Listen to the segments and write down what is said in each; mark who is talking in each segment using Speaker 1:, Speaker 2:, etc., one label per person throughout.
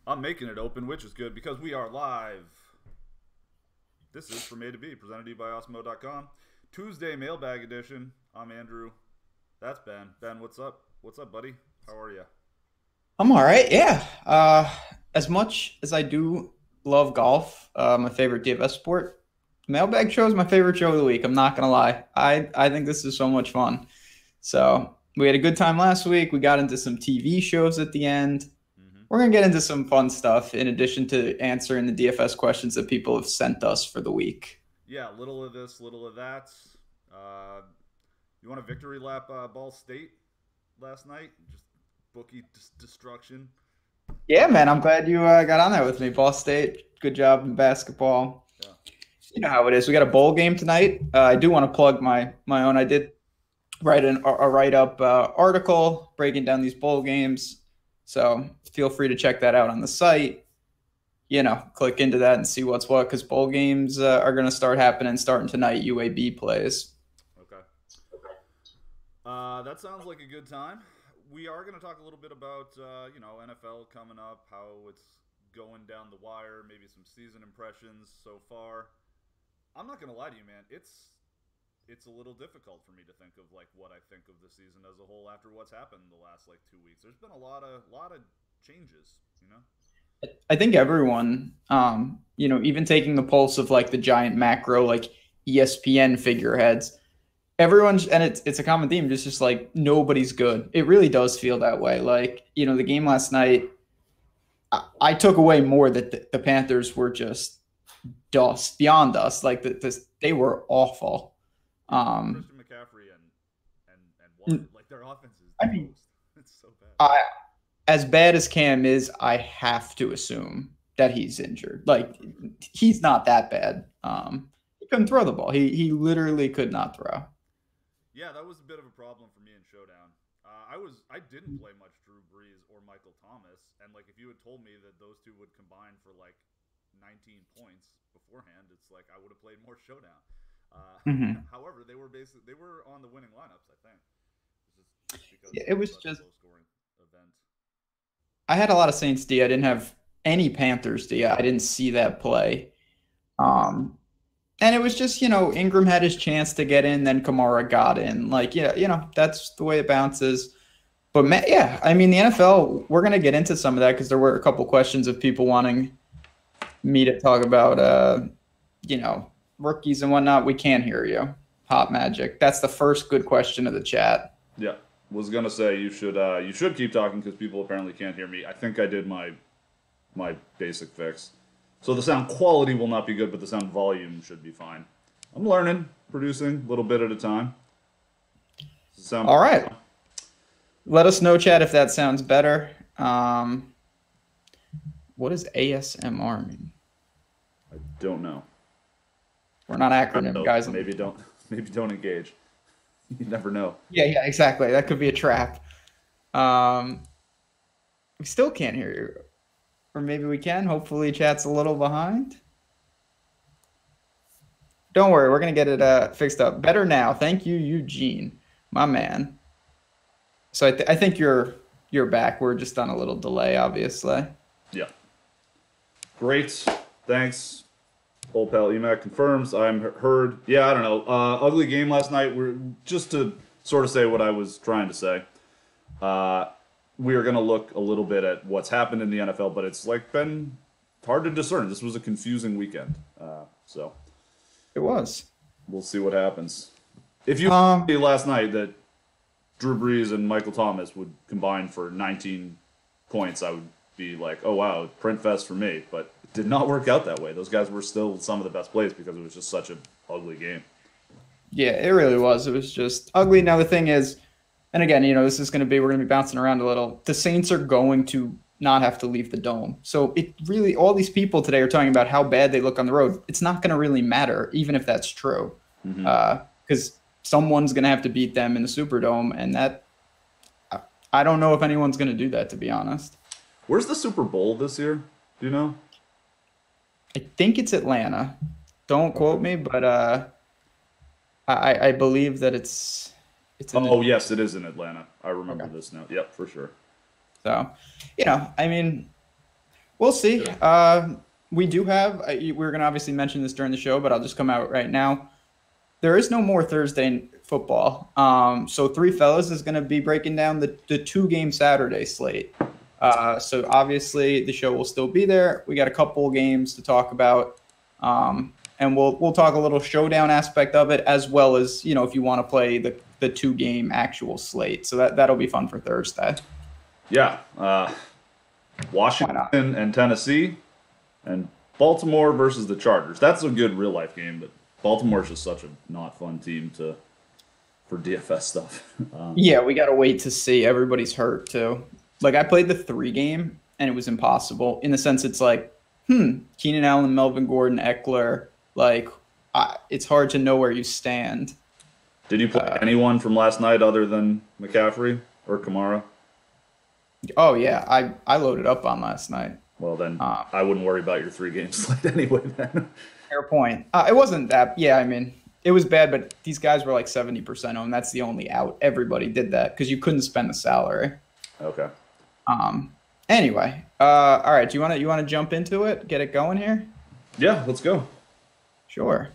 Speaker 1: I'm making it open, which is good because we are live. This is From A to B, presented to you by Osmo.com. Tuesday Mailbag edition. I'm Andrew. That's Ben. Ben, what's up? What's up, buddy? How are you?
Speaker 2: I'm all right. Yeah. As much as I do love golf, my favorite DFS sport, Mailbag show is my favorite show of the week. I'm not gonna lie. I think this is so much fun. So we had a good time last week. We got into some TV shows at the end.
Speaker 1: Mm-hmm.
Speaker 2: We're gonna get into some fun stuff in addition to answering the DFS questions that people have sent us for the week.
Speaker 1: Yeah, little of this, little of that. Uh, you want a victory lap Ball State last night? Just bookie destruction.
Speaker 2: Yeah, man. I'm glad you got on there with me. Ball State, good job in basketball.
Speaker 1: Yeah.
Speaker 2: You know how it is. We got a bowl game tonight. I do want to plug my own. I did write a write up article breaking down these bowl games. So feel free to check that out on the site. You know, click into that and see what's what because bowl games are going to start happening starting tonight. UAB plays.
Speaker 1: Okay. That sounds like a good time. We are going to talk a little bit about, NFL coming up, how it's going down the wire, maybe some season impressions so far. I'm not going to lie to you, man. It's a little difficult for me to think of like what I think of the season as a whole after what's happened the last like 2 weeks. There's been a lot of changes, you know.
Speaker 2: I think everyone, even taking the pulse of like the giant macro, like ESPN figureheads, everyone's, and it's a common theme, just like nobody's good. It really does feel that way. Like, the game last night, I took away more that the Panthers were just dust, beyond dust. Like they were awful.
Speaker 1: Christian McCaffrey and Waddle, like their offense is
Speaker 2: I mean,
Speaker 1: it's so bad.
Speaker 2: As bad as Cam is, I have to assume that he's injured. Like he's not that bad. He couldn't throw the ball. He literally could not throw.
Speaker 1: Yeah, that was a bit of a problem for me in Showdown. I didn't play much Drew Brees or Michael Thomas, and like if you had told me that those two would combine for like 19 points beforehand, it's like I would have played more Showdown. However, they were on the winning lineups, I think. Just because
Speaker 2: Yeah, it was just
Speaker 1: low scoring event.
Speaker 2: I had a lot of Saints D. I didn't have any Panthers D. I didn't see that play. Um, and it was just, Ingram had his chance to get in, then Kamara got in. Like, yeah, that's the way it bounces. But yeah, I mean, the NFL, we're going to get into some of that because there were a couple questions of people wanting me to talk about, rookies and whatnot. We can't hear you. Hot Magic. That's the first good question of the chat.
Speaker 1: Yeah, was gonna say you should keep talking because people apparently can't hear me. I think I did my basic fix, so the sound quality will not be good, but the sound volume should be fine. I'm learning, producing a little bit at a time.
Speaker 2: All right. Let us know, chat, if that sounds better. What does ASMR mean?
Speaker 1: I don't know.
Speaker 2: We're not acronym guys.
Speaker 1: Maybe don't engage. You never know.
Speaker 2: Yeah, exactly. That could be a trap. We still can't hear you. Or maybe we can. Hopefully chat's a little behind. Don't worry, we're going to get it fixed up. Better now. Thank you, Eugene, my man. So I think you're back. We're just on a little delay, obviously.
Speaker 1: Yeah. Great. Thanks. Old pal Emac confirms. I'm heard. Yeah, I don't know. Ugly game last night. We're just to sort of say what I was trying to say. We are going to look a little bit at what's happened in the NFL, but it's like been hard to discern. This was a confusing weekend. So
Speaker 2: it was.
Speaker 1: We'll see what happens. If you told me last night that Drew Brees and Michael Thomas would combine for 19 points, I would be like, oh wow, print fest for me. But it did not work out that way. Those guys were still some of the best plays because it was just such an ugly game.
Speaker 2: Yeah, it really was. It was just ugly. Now the thing is, and again, this is we're going to be bouncing around a little. The Saints are going to not have to leave the dome. So it really, all these people today are talking about how bad they look on the road. It's not going to really matter, even if that's true. Because someone's going to have to beat them in the Superdome. And that, I don't know if anyone's going to do that, to be honest.
Speaker 1: Where's the Super Bowl this year? Do you know?
Speaker 2: I think it's Atlanta. Don't quote me, but I believe that it's
Speaker 1: yes, it is in Atlanta. I remember this now. Yep, for sure.
Speaker 2: So, I mean, We'll see. We do have. We're going to obviously mention this during the show, but I'll just come out right now. There is no more Thursday football. So Three Fellas is going to be breaking down the 2-game Saturday slate. So obviously the show will still be there. We got a couple games to talk about, and we'll talk a little showdown aspect of it, as well as if you want to play the 2-game actual slate. So that'll be fun for Thursday.
Speaker 1: Yeah, Washington and Tennessee, and Baltimore versus the Chargers. That's a good real life game, but Baltimore's just such a not fun team for DFS stuff.
Speaker 2: Yeah, we got to wait to see. Everybody's hurt too. Like I played the 3-game and it was impossible in the sense it's like, Keenan Allen, Melvin Gordon, Eckler. Like it's hard to know where you stand.
Speaker 1: Did you play anyone from last night other than McCaffrey or Kamara?
Speaker 2: Oh yeah, I loaded up on last night.
Speaker 1: Well then, I wouldn't worry about your 3-game slate anyway. Then.
Speaker 2: Fair point. It wasn't that. Yeah, I mean, it was bad, but these guys were like 70% owned. That's the only out. Everybody did that because you couldn't spend the salary.
Speaker 1: Okay.
Speaker 2: Anyway, all right. Do you want to jump into it? Get it going here?
Speaker 1: Yeah, let's go.
Speaker 2: Sure.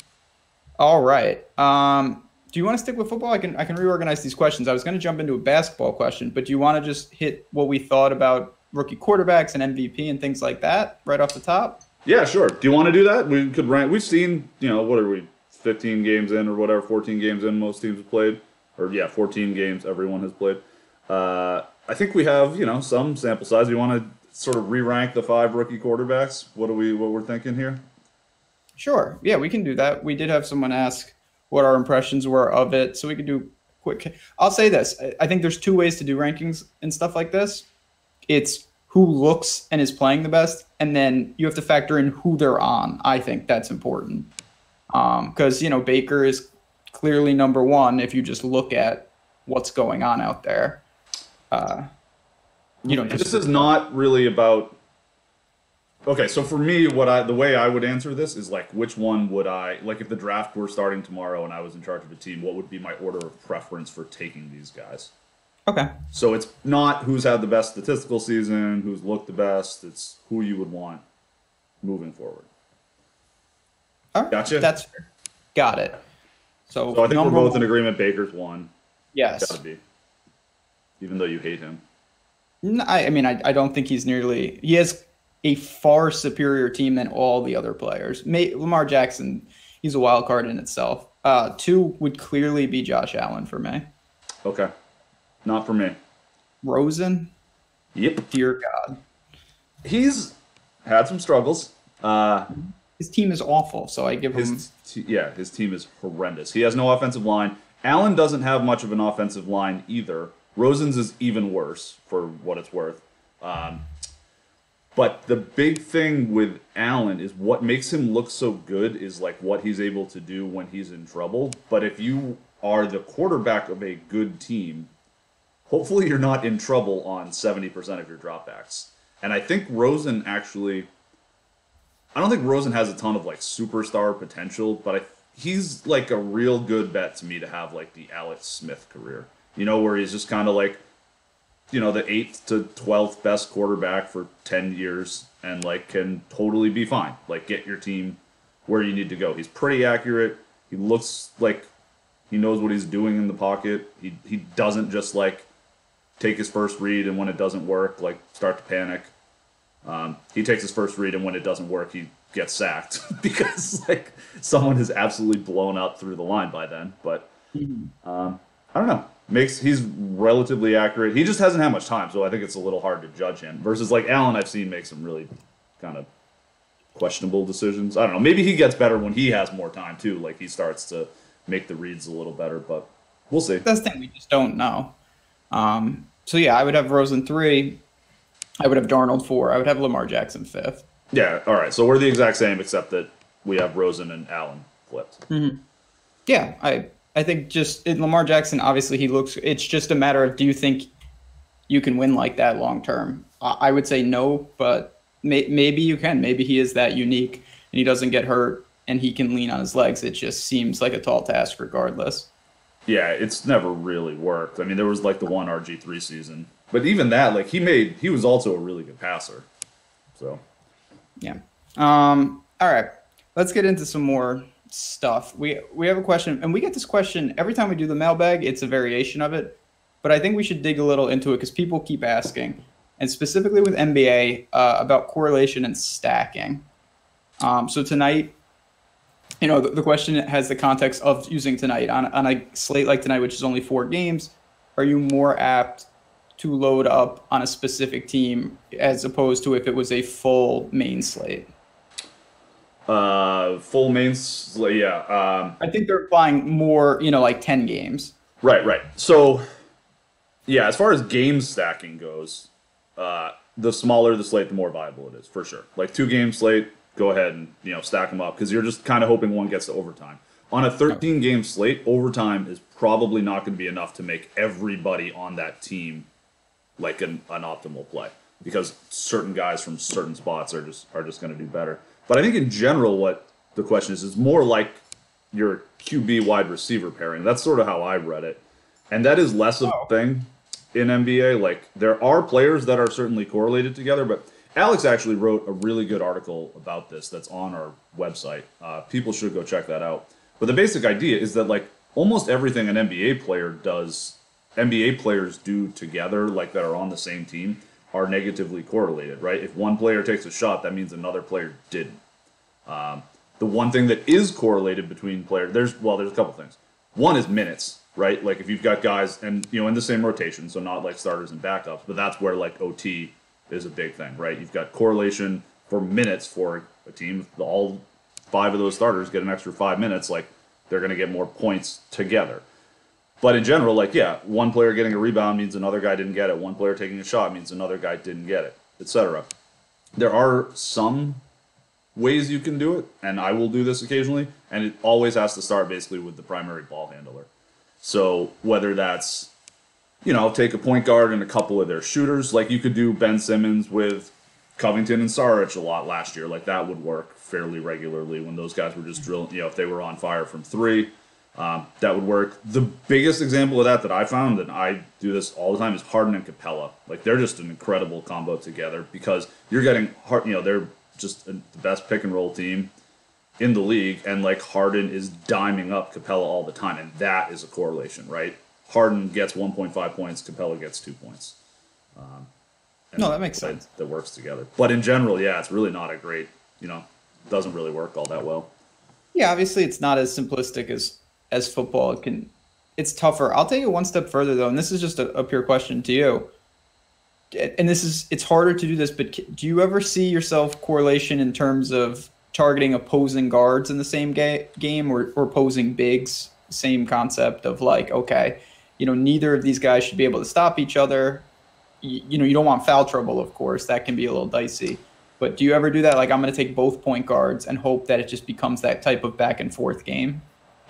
Speaker 2: All right. Do you want to stick with football? I can reorganize these questions. I was going to jump into a basketball question, but do you want to just hit what we thought about rookie quarterbacks and MVP and things like that right off the top?
Speaker 1: Yeah, sure. Do you want to do that? We could rank. We've seen, what are we, 15 games in or whatever, 14 games in most teams have played. Or, 14 games everyone has played. I think we have, some sample size. You want to sort of re-rank the 5 rookie quarterbacks? What we're thinking here?
Speaker 2: Sure. Yeah, we can do that. We did have someone ask what our impressions were of it, so we could do quick. I'll say this. I think there's 2 ways to do rankings and stuff like this. It's who looks and is playing the best, and then you have to factor in who they're on. I think that's important. Because, Baker is clearly number 1 if you just look at what's going on out there.
Speaker 1: This is not really about. Okay, so for me, the way I would answer this is like, which one would I like if the draft were starting tomorrow and I was in charge of a team? What would be my order of preference for taking these guys?
Speaker 2: Okay.
Speaker 1: So it's not who's had the best statistical season, who's looked the best. It's who you would want moving forward.
Speaker 2: All right.
Speaker 1: Gotcha.
Speaker 2: That's fair. Got it. So
Speaker 1: I think we're both in agreement. Baker's 1.
Speaker 2: Yes.
Speaker 1: Gotta be. Even though you hate him.
Speaker 2: No, I don't think he's nearly. He has a far superior team than all the other players. Lamar Jackson, he's a wild card in itself. 2 would clearly be Josh Allen for me.
Speaker 1: Okay. Not for me.
Speaker 2: Rosen?
Speaker 1: Yep.
Speaker 2: Dear God.
Speaker 1: He's had some struggles.
Speaker 2: His team is awful, so I give him...
Speaker 1: his team is horrendous. He has no offensive line. Allen doesn't have much of an offensive line either. Rosen's is even worse, for what it's worth. But the big thing with Allen is what makes him look so good is like what he's able to do when he's in trouble. But if you are the quarterback of a good team, hopefully you're not in trouble on 70% of your dropbacks. And I think Rosen actually, I don't think Rosen has a ton of like superstar potential, but he's like a real good bet to me to have like the Alex Smith career, where he's just kind of like, the 8th to 12th best quarterback for 10 years and like can totally be fine. Like get your team where you need to go. He's pretty accurate. He looks like he knows what he's doing in the pocket. He doesn't just like take his first read and when it doesn't work, like start to panic. He takes his first read and when it doesn't work, he gets sacked because like someone has absolutely blown up through the line by then. But I don't know. He's relatively accurate. He just hasn't had much time, so I think it's a little hard to judge him. Versus like Allen, I've seen make some really kind of questionable decisions. I don't know. Maybe he gets better when he has more time too. Like he starts to make the reads a little better, but we'll see.
Speaker 2: That's the thing, we just don't know. So yeah, I would have Rosen 3. I would have Darnold 4. I would have Lamar Jackson 5th.
Speaker 1: Yeah. All right. So we're the exact same, except that we have Rosen and Allen flipped.
Speaker 2: Mm-hmm. Yeah, I think just Lamar Jackson, obviously it's just a matter of, do you think you can win like that long term? I would say no, but maybe you can. Maybe he is that unique and he doesn't get hurt and he can lean on his legs. It just seems like a tall task regardless.
Speaker 1: Yeah, it's never really worked. I mean, there was like the one RG3 season, but even that, like he was also a really good passer. So
Speaker 2: Yeah. All right. Let's get into some more stuff. We have a question, and we get this question every time we do the mailbag. It's a variation of it, but I think we should dig a little into it because people keep asking, and specifically with NBA about correlation and stacking. So tonight, the question has the context of using tonight on a slate like tonight, which is only 4 games. Are you more apt to load up on a specific team as opposed to if it was a full main slate?
Speaker 1: Full main slate, yeah.
Speaker 2: I think they're applying more, like 10 games.
Speaker 1: Right. So, yeah, as far as game stacking goes, the smaller the slate, the more viable it is, for sure. Like 2-game slate, go ahead and stack them up because you're just kind of hoping one gets to overtime. On a 13-game slate, overtime is probably not going to be enough to make everybody on that team like an optimal play because certain guys from certain spots are just going to do better. But I think in general, what the question is more like your QB wide receiver pairing. That's sort of how I read it, and that is less of a thing in NBA. Like there are players that are certainly correlated together, but Alex actually wrote a really good article about this that's on our website. People should go check that out. But the basic idea is that like almost everything an NBA player does, NBA players do together, like that are on the same team, are negatively correlated, right? If one player takes a shot, that means another player didn't. The one thing that is correlated between players, there's a couple things. One is minutes, right? Like if you've got guys and in the same rotation, so not like starters and backups, but that's where like OT is a big thing, right? You've got correlation for minutes for a team. All 5 of those starters get an extra 5 minutes, like they're going to get more points together. But in general, like, yeah, one player getting a rebound means another guy didn't get it. One player taking a shot means another guy didn't get it, etc. There are some ways you can do it, and I will do this occasionally, and it always has to start basically with the primary ball handler. So whether that's, take a point guard and a couple of their shooters, like you could do Ben Simmons with Covington and Saric a lot last year. Like that would work fairly regularly when those guys were just drilling, if they were on fire from 3. That would work. The biggest example of that I found, and I do this all the time, is Harden and Capella. Like they're just an incredible combo together because you're getting they're just the best pick and roll team in the league, and like Harden is diming up Capella all the time, and that is a correlation, right? Harden gets 1.5 points, Capella gets 2 points.
Speaker 2: No, that makes sense.
Speaker 1: That works together. But in general, yeah, it's really not a great, doesn't really work all that well.
Speaker 2: Yeah, obviously it's not as simplistic as football. It's tougher. I'll take it one step further though, and this is just a pure question to you. And it's harder to do this, but do you ever see yourself correlation in terms of targeting opposing guards in the same game or opposing bigs? Same concept of like, okay, neither of these guys should be able to stop each other. You don't want foul trouble, of course. That can be a little dicey. But do you ever do that? Like, I'm going to take both point guards and hope that it just becomes that type of back and forth game?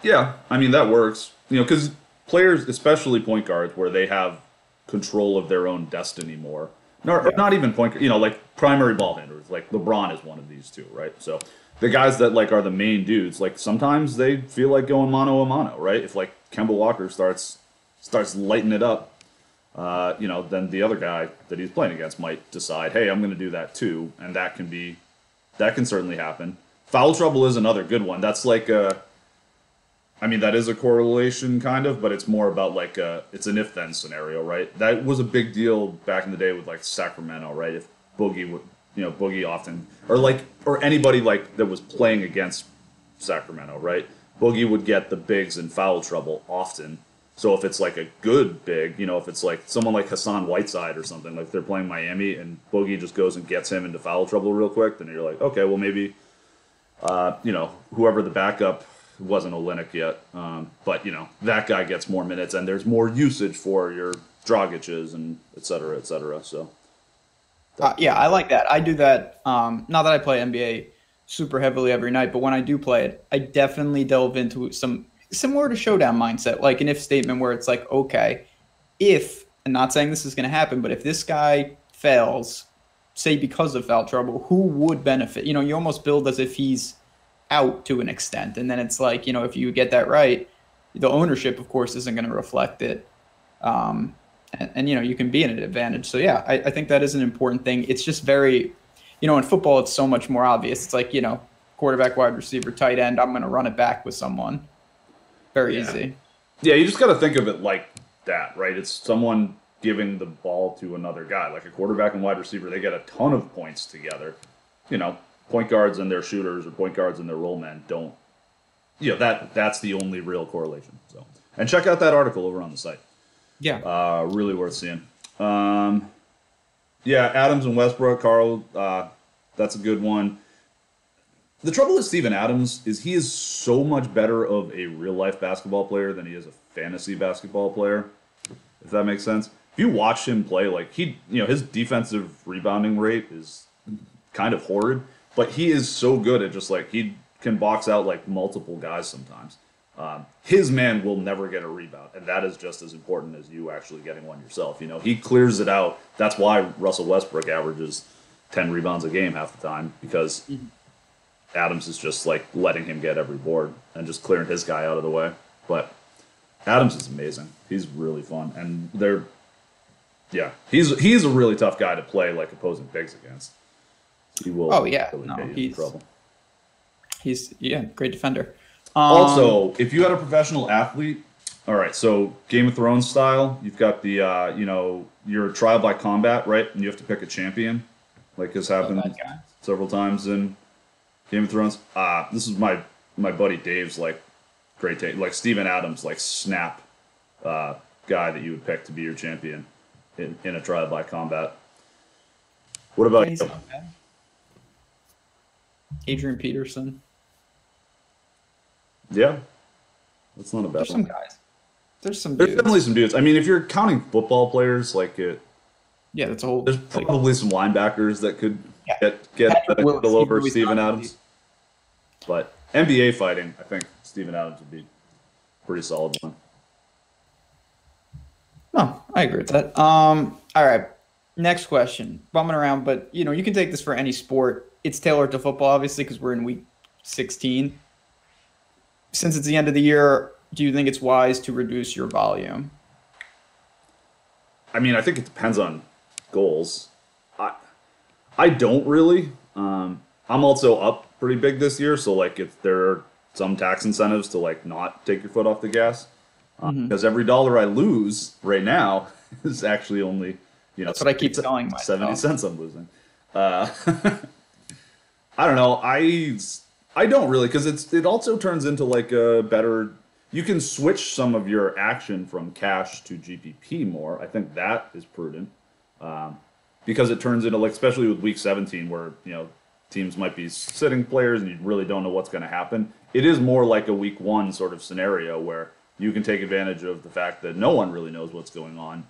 Speaker 1: Yeah, I mean, that works. Because players, especially point guards, where they have control of their own destiny more. Not even point guards, like primary ball handlers. Like LeBron is one of these two, right? So the guys that like are the main dudes, like sometimes they feel like going mano a mano, right? If like Kemba Walker starts lighting it up, then the other guy that he's playing against might decide, hey, I'm going to do that too, and that can certainly happen. Foul trouble is another good one. That's like that is a correlation kind of, but it's more about like it's an if-then scenario, right? That was a big deal back in the day with like Sacramento, right? If Boogie would, Boogie often, or anybody like that was playing against Sacramento, right? Boogie would get the bigs in foul trouble often. So if it's like a good big, if it's like someone like Hassan Whiteside or something, like they're playing Miami and Boogie just goes and gets him into foul trouble real quick, then you're like, okay, well maybe, whoever the backup, wasn't Olynyk yet, but that guy gets more minutes and there's more usage for your Dragiches and et cetera, et cetera. So
Speaker 2: yeah, I like that. I do that. Not that I play NBA super heavily every night, but when I do play it, I definitely delve into some similar to showdown mindset, like an if statement where it's like, okay, if, and not saying this is going to happen, but if this guy fails, say because of foul trouble, who would benefit? You almost build as if he's out to an extent. And then it's like, if you get that right, the ownership, of course, isn't going to reflect it. And you can be in an advantage. So, yeah, I think that is an important thing. It's just very in football, it's so much more obvious. It's like, quarterback, wide receiver, tight end. I'm going to run it back with someone. Very easy.
Speaker 1: Yeah, you just got to think of it like that, right? It's someone giving the ball to another guy. Like a quarterback and wide receiver, they get a ton of points together. Point guards and their shooters or point guards and their roll men don't. That's the only real correlation. So, and check out that article over on the site.
Speaker 2: Yeah.
Speaker 1: Really worth seeing. Adams and Westbrook, Carl, that's a good one. The trouble with Steven Adams is he is so much better of a real-life basketball player than he is a fantasy basketball player, if that makes sense. If you watch him play, like his defensive rebounding rate is kind of horrid, but he is so good at just like he can box out like multiple guys sometimes. His man will never get a rebound, and that is just as important as you actually getting one yourself. He clears it out. That's why Russell Westbrook averages 10 rebounds a game half the time, because Adams is just like letting him get every board and just clearing his guy out of the way. But Adams is amazing. He's really fun, and he's a really tough guy to play like opposing bigs against. He will.
Speaker 2: Oh yeah,
Speaker 1: really
Speaker 2: no,
Speaker 1: get you in
Speaker 2: he's
Speaker 1: trouble.
Speaker 2: He's great defender.
Speaker 1: Also, if you had a professional athlete, all right, so Game of Thrones style, you've got the your trial by combat, right? And you have to pick a champion, like has happened several times in Game of Thrones. This is my buddy Dave's like great take, like Steven Adams, like snap guy that you would pick to be your champion in a trial by combat. What about you?
Speaker 2: Adrian Peterson.
Speaker 1: Yeah, that's not a bad
Speaker 2: There's
Speaker 1: one.
Speaker 2: some guys. There's
Speaker 1: definitely some dudes. I mean, if you're counting football players, like
Speaker 2: that's a whole.
Speaker 1: There's probably some linebackers that could get a little over Steven Adams. But NBA fighting, I think Steven Adams would be a pretty solid one.
Speaker 2: No, I agree with that. All right, next question. Bumming around, but you can take this for any sport. It's tailored to football, obviously, because we're in week 16. Since it's the end of the year, do you think it's wise to reduce your volume?
Speaker 1: I mean, I think it depends on goals. I don't really. I'm also up pretty big this year, so like there are some tax incentives to like not take your foot off the gas. Because every dollar I lose right now is actually only
Speaker 2: that's what I keep telling myself.
Speaker 1: 70 cents I'm losing. I don't know. I don't really, because it also turns into like a better. You can switch some of your action from cash to GPP more. I think that is prudent, because it turns into like, especially with week 17, where teams might be sitting players and you really don't know what's going to happen. It is more like a week 1 sort of scenario where you can take advantage of the fact that no one really knows what's going on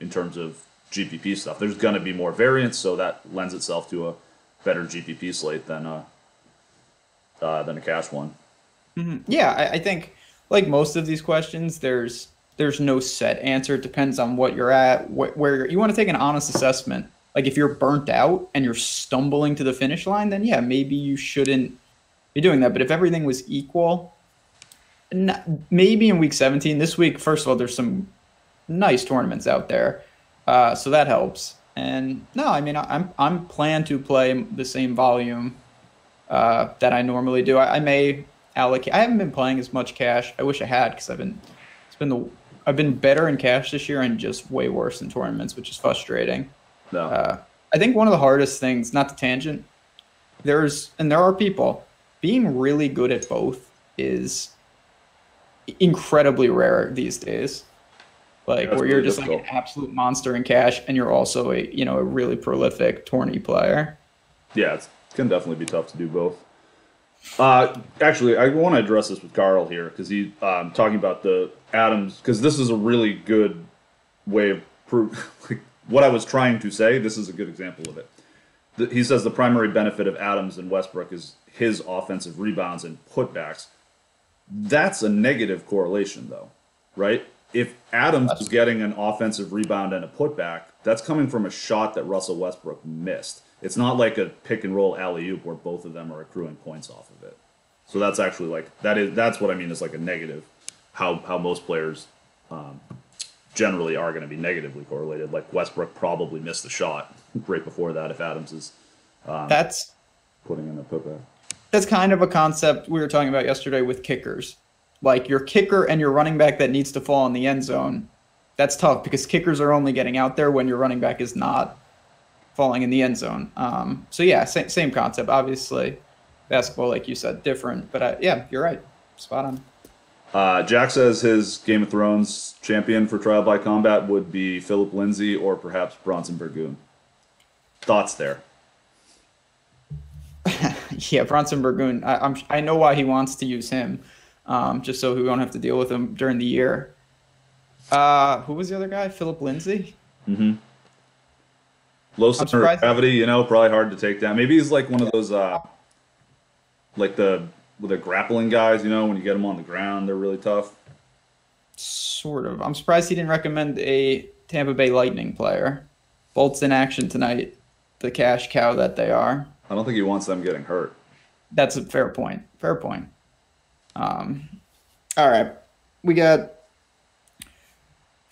Speaker 1: in terms of GPP stuff. There's going to be more variance, so that lends itself to a better GPP slate than a cash one.
Speaker 2: Yeah, I think like most of these questions, there's no set answer. It depends on what you're at, where you want to take an honest assessment. Like if you're burnt out and you're stumbling to the finish line, then yeah, maybe you shouldn't be doing that. But if everything was equal, maybe in week 17, this week, first of all, there's some nice tournaments out there, so that helps. And no, I mean, I'm planned to play the same volume that I normally do. I may allocate. I haven't been playing as much cash. I wish I had, because I've been better in cash this year and just way worse in tournaments, which is frustrating.
Speaker 1: No.
Speaker 2: I think one of the hardest things, not to tangent, there are people, being really good at both is incredibly rare these days. Like where you're just like an absolute monster in cash and you're also a really prolific tourney player.
Speaker 1: Yeah, it can definitely be tough to do both. Actually, I want to address this with Carl here, because he's talking about the Adams, because this is a really good way of like, what I was trying to say. This is a good example of it. He says the primary benefit of Adams and Westbrook is his offensive rebounds and putbacks. That's a negative correlation, though, right? If Adams is getting an offensive rebound and a putback, that's coming from a shot that Russell Westbrook missed. It's not like a pick and roll alley-oop where both of them are accruing points off of it. So that's actually like that's what I mean is like a negative. How most players generally are going to be negatively correlated. Like Westbrook probably missed the shot right before that if Adams is
Speaker 2: That's
Speaker 3: putting in a putback.
Speaker 2: That's kind of a concept we were talking about yesterday with kickers. Like your kicker and your running back that needs to fall in the end zone, that's tough because kickers are only getting out there when your running back is not falling in the end zone. So yeah, same concept. Obviously, basketball, like you said, different. But yeah, you're right. Spot on.
Speaker 3: Jack says his Game of Thrones champion for Trial by Combat would be Philip Lindsay or perhaps Bronson Burgoon. Thoughts there?
Speaker 2: Yeah, Bronson Burgoon. I know why he wants to use him, just so we won't have to deal with him during the year. Who was the other guy? Philip Lindsay?
Speaker 3: Mm-hmm. Low center of gravity, probably hard to take down. Maybe he's like one of those, with the grappling guys, when you get them on the ground, they're really tough.
Speaker 2: Sort of. I'm surprised he didn't recommend a Tampa Bay Lightning player. Bolts in action tonight, the cash cow that they are.
Speaker 3: I don't think he wants them getting hurt.
Speaker 2: That's a fair point. Fair point. All right. We got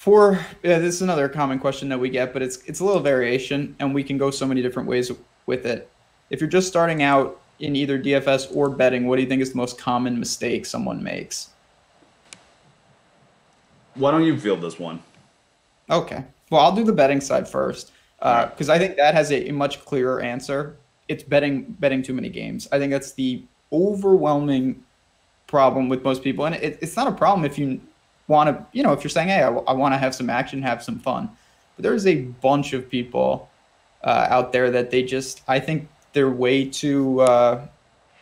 Speaker 2: this is another common question that we get, but it's a little variation, and we can go so many different ways with it. If you're just starting out in either DFS or betting, what do you think is the most common mistake someone makes?
Speaker 3: Why don't you field this one?
Speaker 2: Okay. Well, I'll do the betting side first, because I think that has a much clearer answer. It's betting too many games. I think that's the overwhelming problem with most people. And it's not a problem if you want to, if you're saying, hey, I want to have some action, have some fun. But there's a bunch of people out there that I think they're way too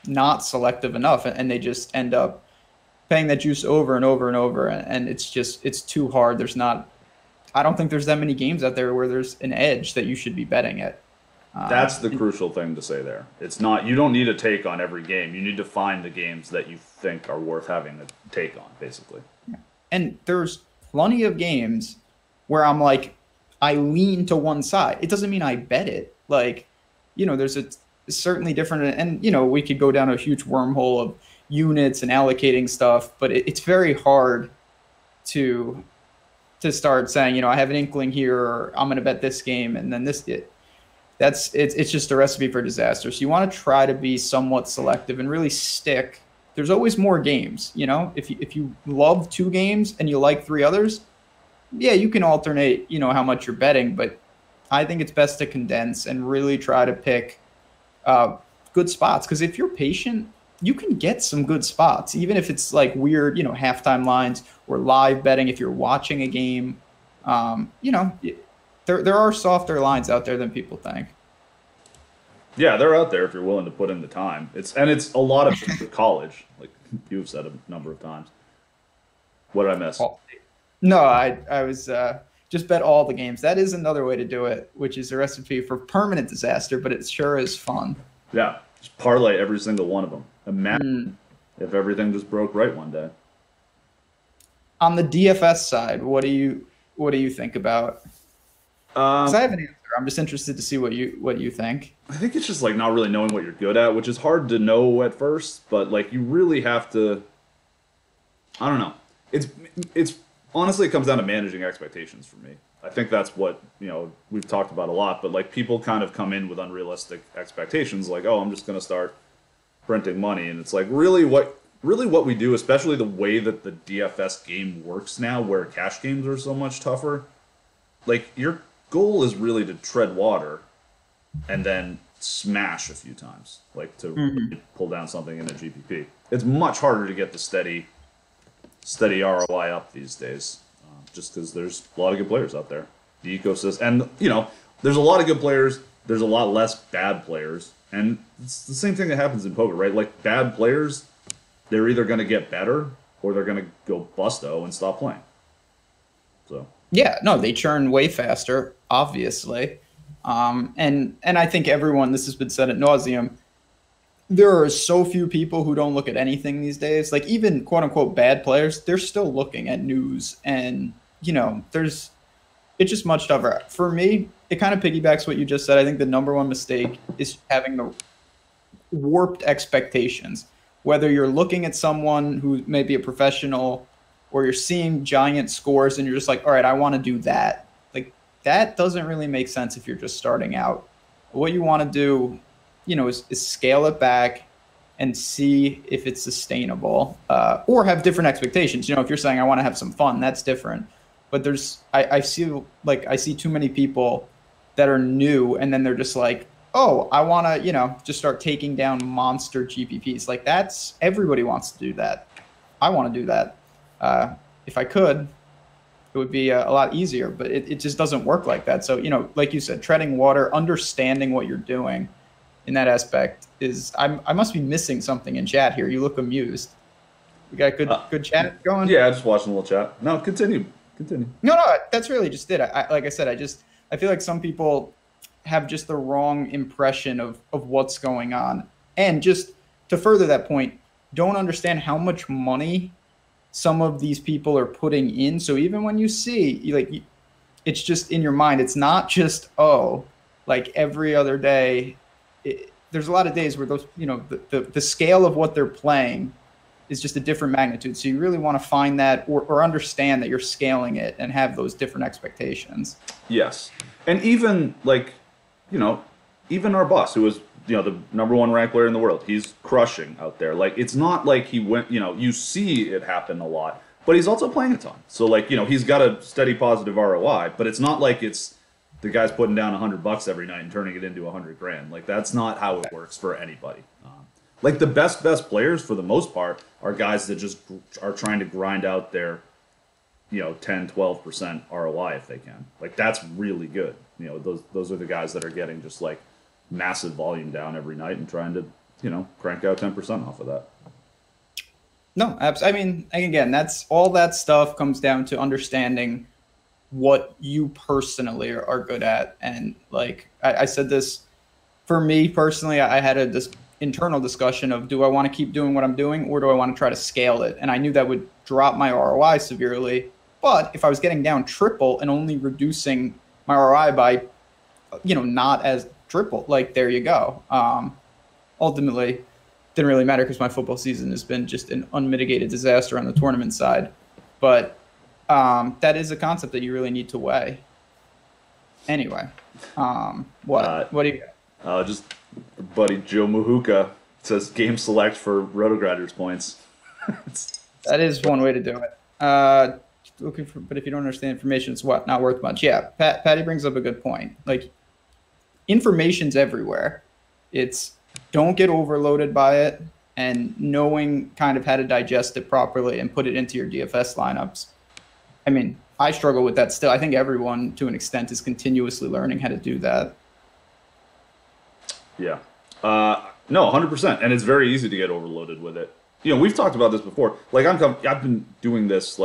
Speaker 2: not selective enough. And they just end up paying that juice over and over and over. And it's too hard. I don't think there's that many games out there where there's an edge that you should be betting it.
Speaker 3: That's the crucial thing to say there. It's not, you don't need a take on every game. You need to find the games that you think are worth having a take on, basically.
Speaker 2: And there's plenty of games where I'm like, I lean to one side. It doesn't mean I bet it. Like, there's a certainly different, and, we could go down a huge wormhole of units and allocating stuff, but it's very hard to start saying, I have an inkling here, or I'm going to bet this game, and then it's just a recipe for disaster. So you want to try to be somewhat selective and really stick. There's always more games, if you love 2 games and you like 3 others, yeah, you can alternate, how much you're betting, but I think it's best to condense and really try to pick good spots. Because if you're patient, you can get some good spots, even if it's like weird, halftime lines or live betting. If you're watching a game, there are softer lines out there than people think.
Speaker 3: Yeah, they're out there if you're willing to put in the time. It's a lot of college, like you've said a number of times. What did I miss?
Speaker 2: No, I was just bet all the games. That is another way to do it, which is a recipe for permanent disaster, but it sure is fun.
Speaker 3: Yeah, just parlay every single one of them. Imagine if everything just broke right one day.
Speaker 2: On the DFS side, what do you think about? Because I have an answer. I'm just interested to see what you think.
Speaker 3: I think it's just like not really knowing what you're good at, which is hard to know at first, but like you really have to. I don't know. It's honestly, it comes down to managing expectations for me. I think that's what we've talked about a lot, but like people kind of come in with unrealistic expectations, like, oh, I'm just going to start printing money, and it's like really what we do, especially the way that the DFS game works now, where cash games are so much tougher. Like your goal is really to tread water and then smash a few times, like to really pull down something in a GPP. It's much harder to get the steady ROI up these days, just because there's a lot of good players out there. The ecosystem, and there's a lot of good players. There's a lot less bad players, and it's the same thing that happens in poker, right? Like bad players, they're either going to get better or they're going to go busto and stop playing. So.
Speaker 2: Yeah, no, they churn way faster, obviously. And I think this has been said ad nauseum, there are so few people who don't look at anything these days. Like even quote unquote bad players, they're still looking at news, and it's just much tougher. For me, it kind of piggybacks what you just said. I think the number one mistake is having the warped expectations. Whether you're looking at someone who may be a professional, or you're seeing giant scores and you're just like, all right, I want to do that. Like that doesn't really make sense if you're just starting out. What you want to do is scale it back and see if it's sustainable, or have different expectations. If you're saying I want to have some fun, that's different. But I see too many people that are new, and then they're just like, oh, I want to, just start taking down monster GPPs. Like, everybody wants to do that. I want to do that. If I could, it would be a lot easier, but it just doesn't work like that. So, like you said, treading water, understanding what you're doing in that aspect I must be missing something in chat here. You look amused. We got good chat going?
Speaker 3: Yeah, just watching a little chat. No, continue.
Speaker 2: No, that's really just it. Like I said, I feel like some people have just the wrong impression of what's going on. And just to further that point, don't understand how much money some of these people are putting in. So even when you see, it's just in your mind. It's not just, like every other day. There's a lot of days where those, the scale of what they're playing is just a different magnitude. So you really want to find that or understand that you're scaling it and have those different expectations.
Speaker 3: Yes. And even even our boss, who was, the #1 ranked player in the world, he's crushing out there. Like, it's not like he went, you see it happen a lot, but he's also playing a ton. So, he's got a steady positive ROI, but it's not like it's the guy's putting down $100 every night and turning it into $100,000. Like, that's not how it works for anybody. The best players, for the most part, are guys that just are trying to grind out their, 10, 12% ROI if they can. Like, that's really good. Those are the guys that are getting just massive volume down every night and trying to, crank out 10% off of that.
Speaker 2: No, I mean, again, that's all that stuff comes down to understanding what you personally are good at. And I said this, for me personally, I had this internal discussion of, do I want to keep doing what I'm doing, or do I want to try to scale it? And I knew that would drop my ROI severely. But if I was getting down triple and only reducing my ROI by, not as triple, there you go. Ultimately, didn't really matter because my football season has been just an unmitigated disaster on the tournament side. But that is a concept that you really need to weigh. Anyway, what do you got?
Speaker 3: Just buddy Joe Mahuka says game select for Rotograders points.
Speaker 2: That is one way to do it. Looking for, but if you don't understand information, it's not worth much. Yeah, Patty brings up a good point. Information's everywhere. It's don't get overloaded by it, and knowing kind of how to digest it properly and put it into your DFS lineups. I mean, I struggle with that still. I think everyone, to an extent, is continuously learning how to do that.
Speaker 3: Yeah. No, 100%. And it's very easy to get overloaded with it. We've talked about this before. I've been doing this,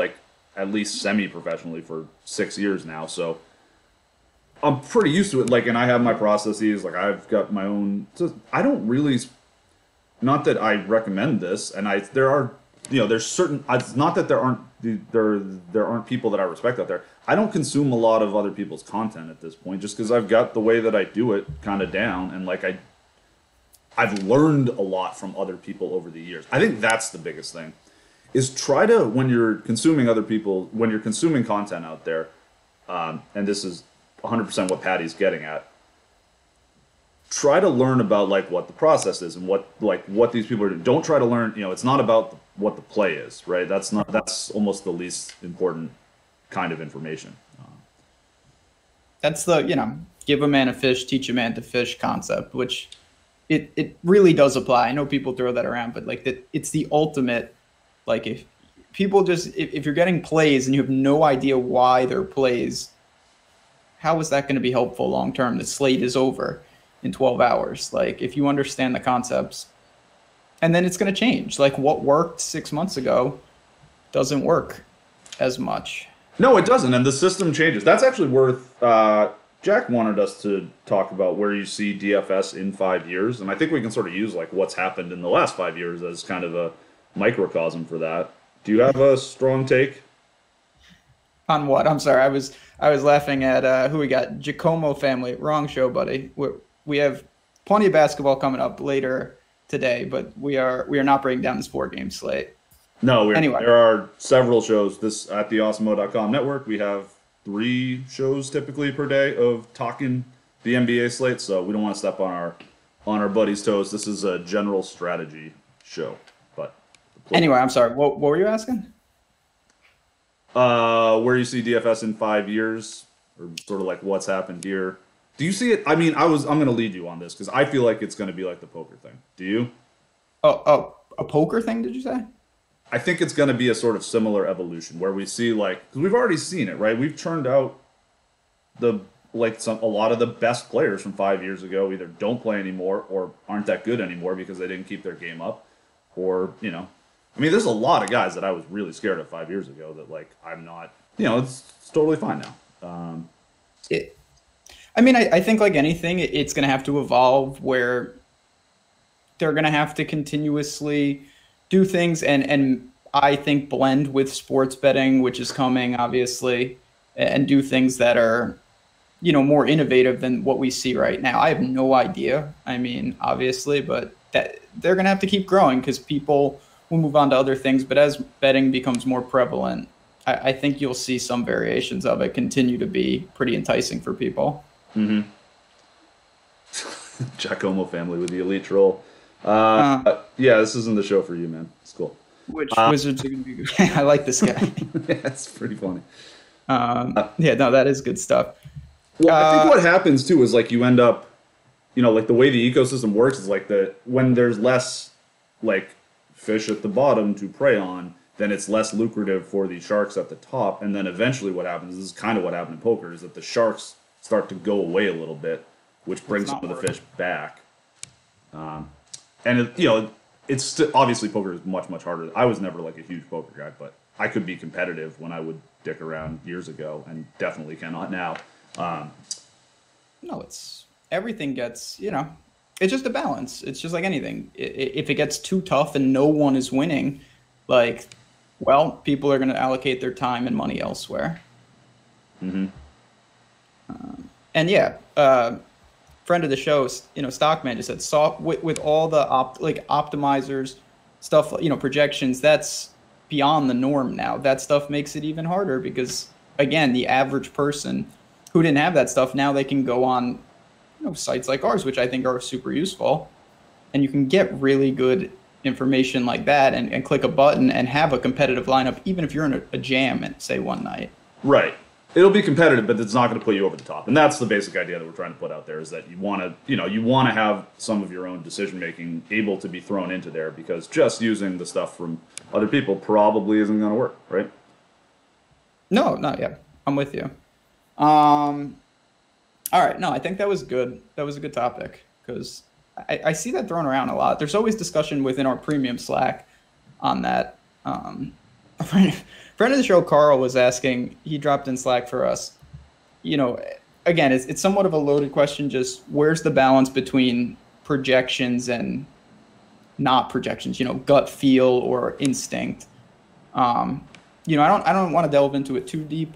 Speaker 3: at least semi-professionally for 6 years now. So I'm pretty used to it. And I have my processes. I've got my own. So I don't really. Not that I recommend this. And there are, there's certain. It's not that there aren't people that I respect out there. I don't consume a lot of other people's content at this point, just because I've got the way that I do it kind of down, and I've learned a lot from other people over the years. I think that's the biggest thing, is try to, when you're consuming content out there, and this is 100% what Patty's getting at, try to learn about what the process is and what these people are doing. Don't try to learn, it's not about what the play is, right? That's almost the least important kind of information.
Speaker 2: That's the, give a man a fish, teach a man to fish concept, which it really does apply. I know people throw that around, but it's the ultimate, if people if you're getting plays and you have no idea why they're plays, how is that going to be helpful long-term? The slate is over in 12 hours. If you understand the concepts, and then it's going to change. What worked 6 months ago doesn't work as much.
Speaker 3: No, it doesn't, and the system changes. That's actually worth. Jack wanted us to talk about where you see DFS in 5 years, and I think we can sort of use what's happened in the last 5 years as kind of a microcosm for that. Do you have a strong take
Speaker 2: on what? I'm sorry, I was laughing at who we got. Giacomo family. Wrong show, buddy. We have plenty of basketball coming up later today, but we are not breaking down this 4-game slate.
Speaker 3: No,
Speaker 2: anyway.
Speaker 3: There are several shows. This at the awesemo.com network. We have 3 shows typically per day of talking the NBA slate, so we don't want to step on on our buddy's toes. This is a general strategy show. But
Speaker 2: anyway, I'm sorry. What were you asking?
Speaker 3: Where you see DFS in 5 years, or sort of like what's happened here. Do you see it? I mean, I'm going to lead you on this because I feel like it's going to be like the poker thing. Do you?
Speaker 2: Oh, a poker thing? Did you say?
Speaker 3: I think it's going to be a sort of similar evolution where we see because we've already seen it, right? We've turned out a lot of the best players from 5 years ago either don't play anymore or aren't that good anymore because they didn't keep their game up, or I mean, there's a lot of guys that I was really scared of 5 years ago that I'm not. It's totally fine now.
Speaker 2: I mean, I think like anything, it's going to have to evolve where they're going to have to continuously do things and I think blend with sports betting, which is coming, obviously, and do things that are, more innovative than what we see right now. I have no idea. I mean, obviously, but that they're going to have to keep growing because people will move on to other things. But as betting becomes more prevalent, I think you'll see some variations of it continue to be pretty enticing for people.
Speaker 3: Mm-hmm. Giacomo family with the elite troll. Yeah, this isn't the show for you, man. It's cool.
Speaker 2: Which wizards are going to be good? I like this guy.
Speaker 3: Yeah, it's pretty funny.
Speaker 2: Yeah, no, that is good stuff.
Speaker 3: Well, I think what happens too is you end up, like the way the ecosystem works is when there's less fish at the bottom to prey on, then it's less lucrative for the sharks at the top. And then eventually what happens, this is kind of what happened in poker, is that the sharks start to go away a little bit, which brings some of the fish back. And it's obviously poker is much, much harder. I was never a huge poker guy, but I could be competitive when I would dick around years ago, and definitely cannot now.
Speaker 2: No, everything gets, it's just a balance. It's just like anything. If it gets too tough and no one is winning, people are going to allocate their time and money elsewhere.
Speaker 3: Mm-hmm.
Speaker 2: And yeah, friend of the show, Stockman just said, with all the optimizers stuff, projections, that's beyond the norm now. That stuff makes it even harder because, again, the average person who didn't have that stuff, now they can go on sites like ours, which I think are super useful, and you can get really good information like that and click a button and have a competitive lineup, even if you're in a jam and say one night.
Speaker 3: Right. It'll be competitive, but it's not going to put you over the top. And that's the basic idea that we're trying to put out there, is that you want to have some of your own decision making able to be thrown into there, because just using the stuff from other people probably isn't going to work, right?
Speaker 2: No, not yet. I'm with you. All right. No, I think that was good. That was a good topic because I see that thrown around a lot. There's always discussion within our premium Slack on that. A friend of the show, Carl, was asking, he dropped in Slack for us, again, it's somewhat of a loaded question. Just where's the balance between projections and not projections, gut feel or instinct. I don't want to delve into it too deep.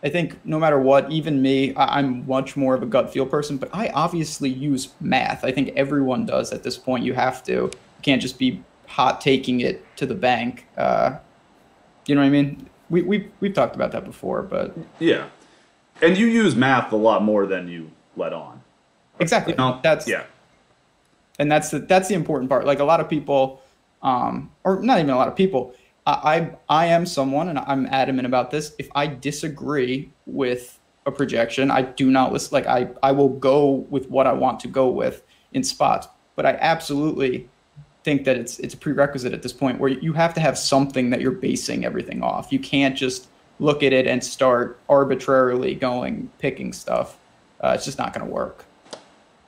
Speaker 2: I think no matter what, even me, I'm much more of a gut feel person, but I obviously use math. I think everyone does at this point. You have to. You can't just be hot taking it to the bank. You know what I mean? We've talked about that before, but
Speaker 3: yeah, and you use math a lot more than you let on.
Speaker 2: Exactly. And that's the important part. Like a lot of people, or not even a lot of people. I am someone, and I'm adamant about this. If I disagree with a projection, I do not listen. I will go with what I want to go with in spots. But I absolutely think that it's a prerequisite at this point where you have to have something that you're basing everything off. You can't just look at it and start arbitrarily picking stuff. It's just not going to work.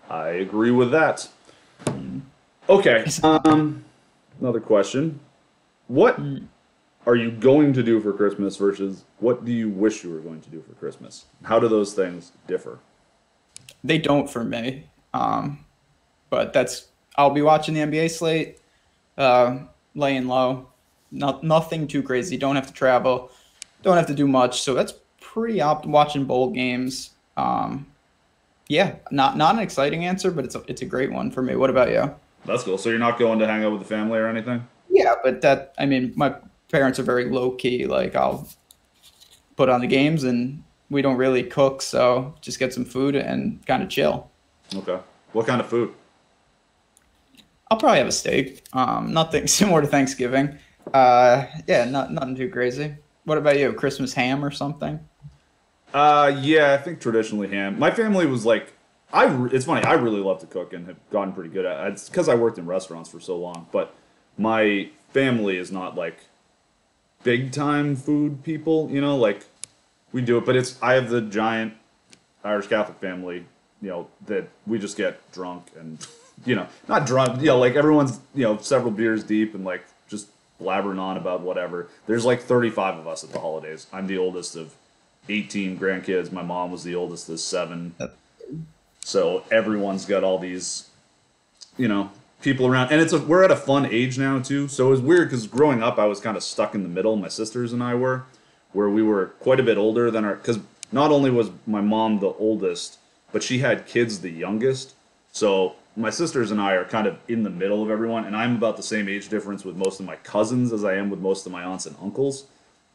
Speaker 3: I agree with that. Okay. Another question. What are you going to do for Christmas versus what do you wish you were going to do for Christmas? How do those things differ?
Speaker 2: They don't for me. But I'll be watching the NBA slate, laying low. Nothing too crazy. Don't have to travel. Don't have to do much. So that's pretty watching bowl games. Yeah, not an exciting answer, but it's a great one for me. What about you?
Speaker 3: That's cool. So you're not going to hang out with the family or anything?
Speaker 2: Yeah, but my parents are very low key. I'll put on the games and we don't really cook, so just get some food and kind of chill.
Speaker 3: Okay. What kind of food?
Speaker 2: I'll probably have a steak. Nothing similar to Thanksgiving. Yeah, nothing too crazy. What about you? Christmas ham or something?
Speaker 3: Yeah, I think traditionally ham. My family was like, it's funny. I really love to cook and have gotten pretty good at it. It's because I worked in restaurants for so long. But my family is not like big time food people. You know, like we do it, but I have the giant Irish Catholic family. You know that we just get drunk and not drunk. Like everyone's several beers deep and like just blabbering on about whatever. There's like 35 of us at the holidays. I'm the oldest of 18 grandkids. My mom was the oldest of 7. So everyone's got all these, people around. And we're at a fun age now, too. So it was weird because growing up, I was kind of stuck in the middle. My sisters and I were, where we were quite a bit older than because not only was my mom the oldest, but she had kids the youngest. So my sisters and I are kind of in the middle of everyone. And I'm about the same age difference with most of my cousins as I am with most of my aunts and uncles.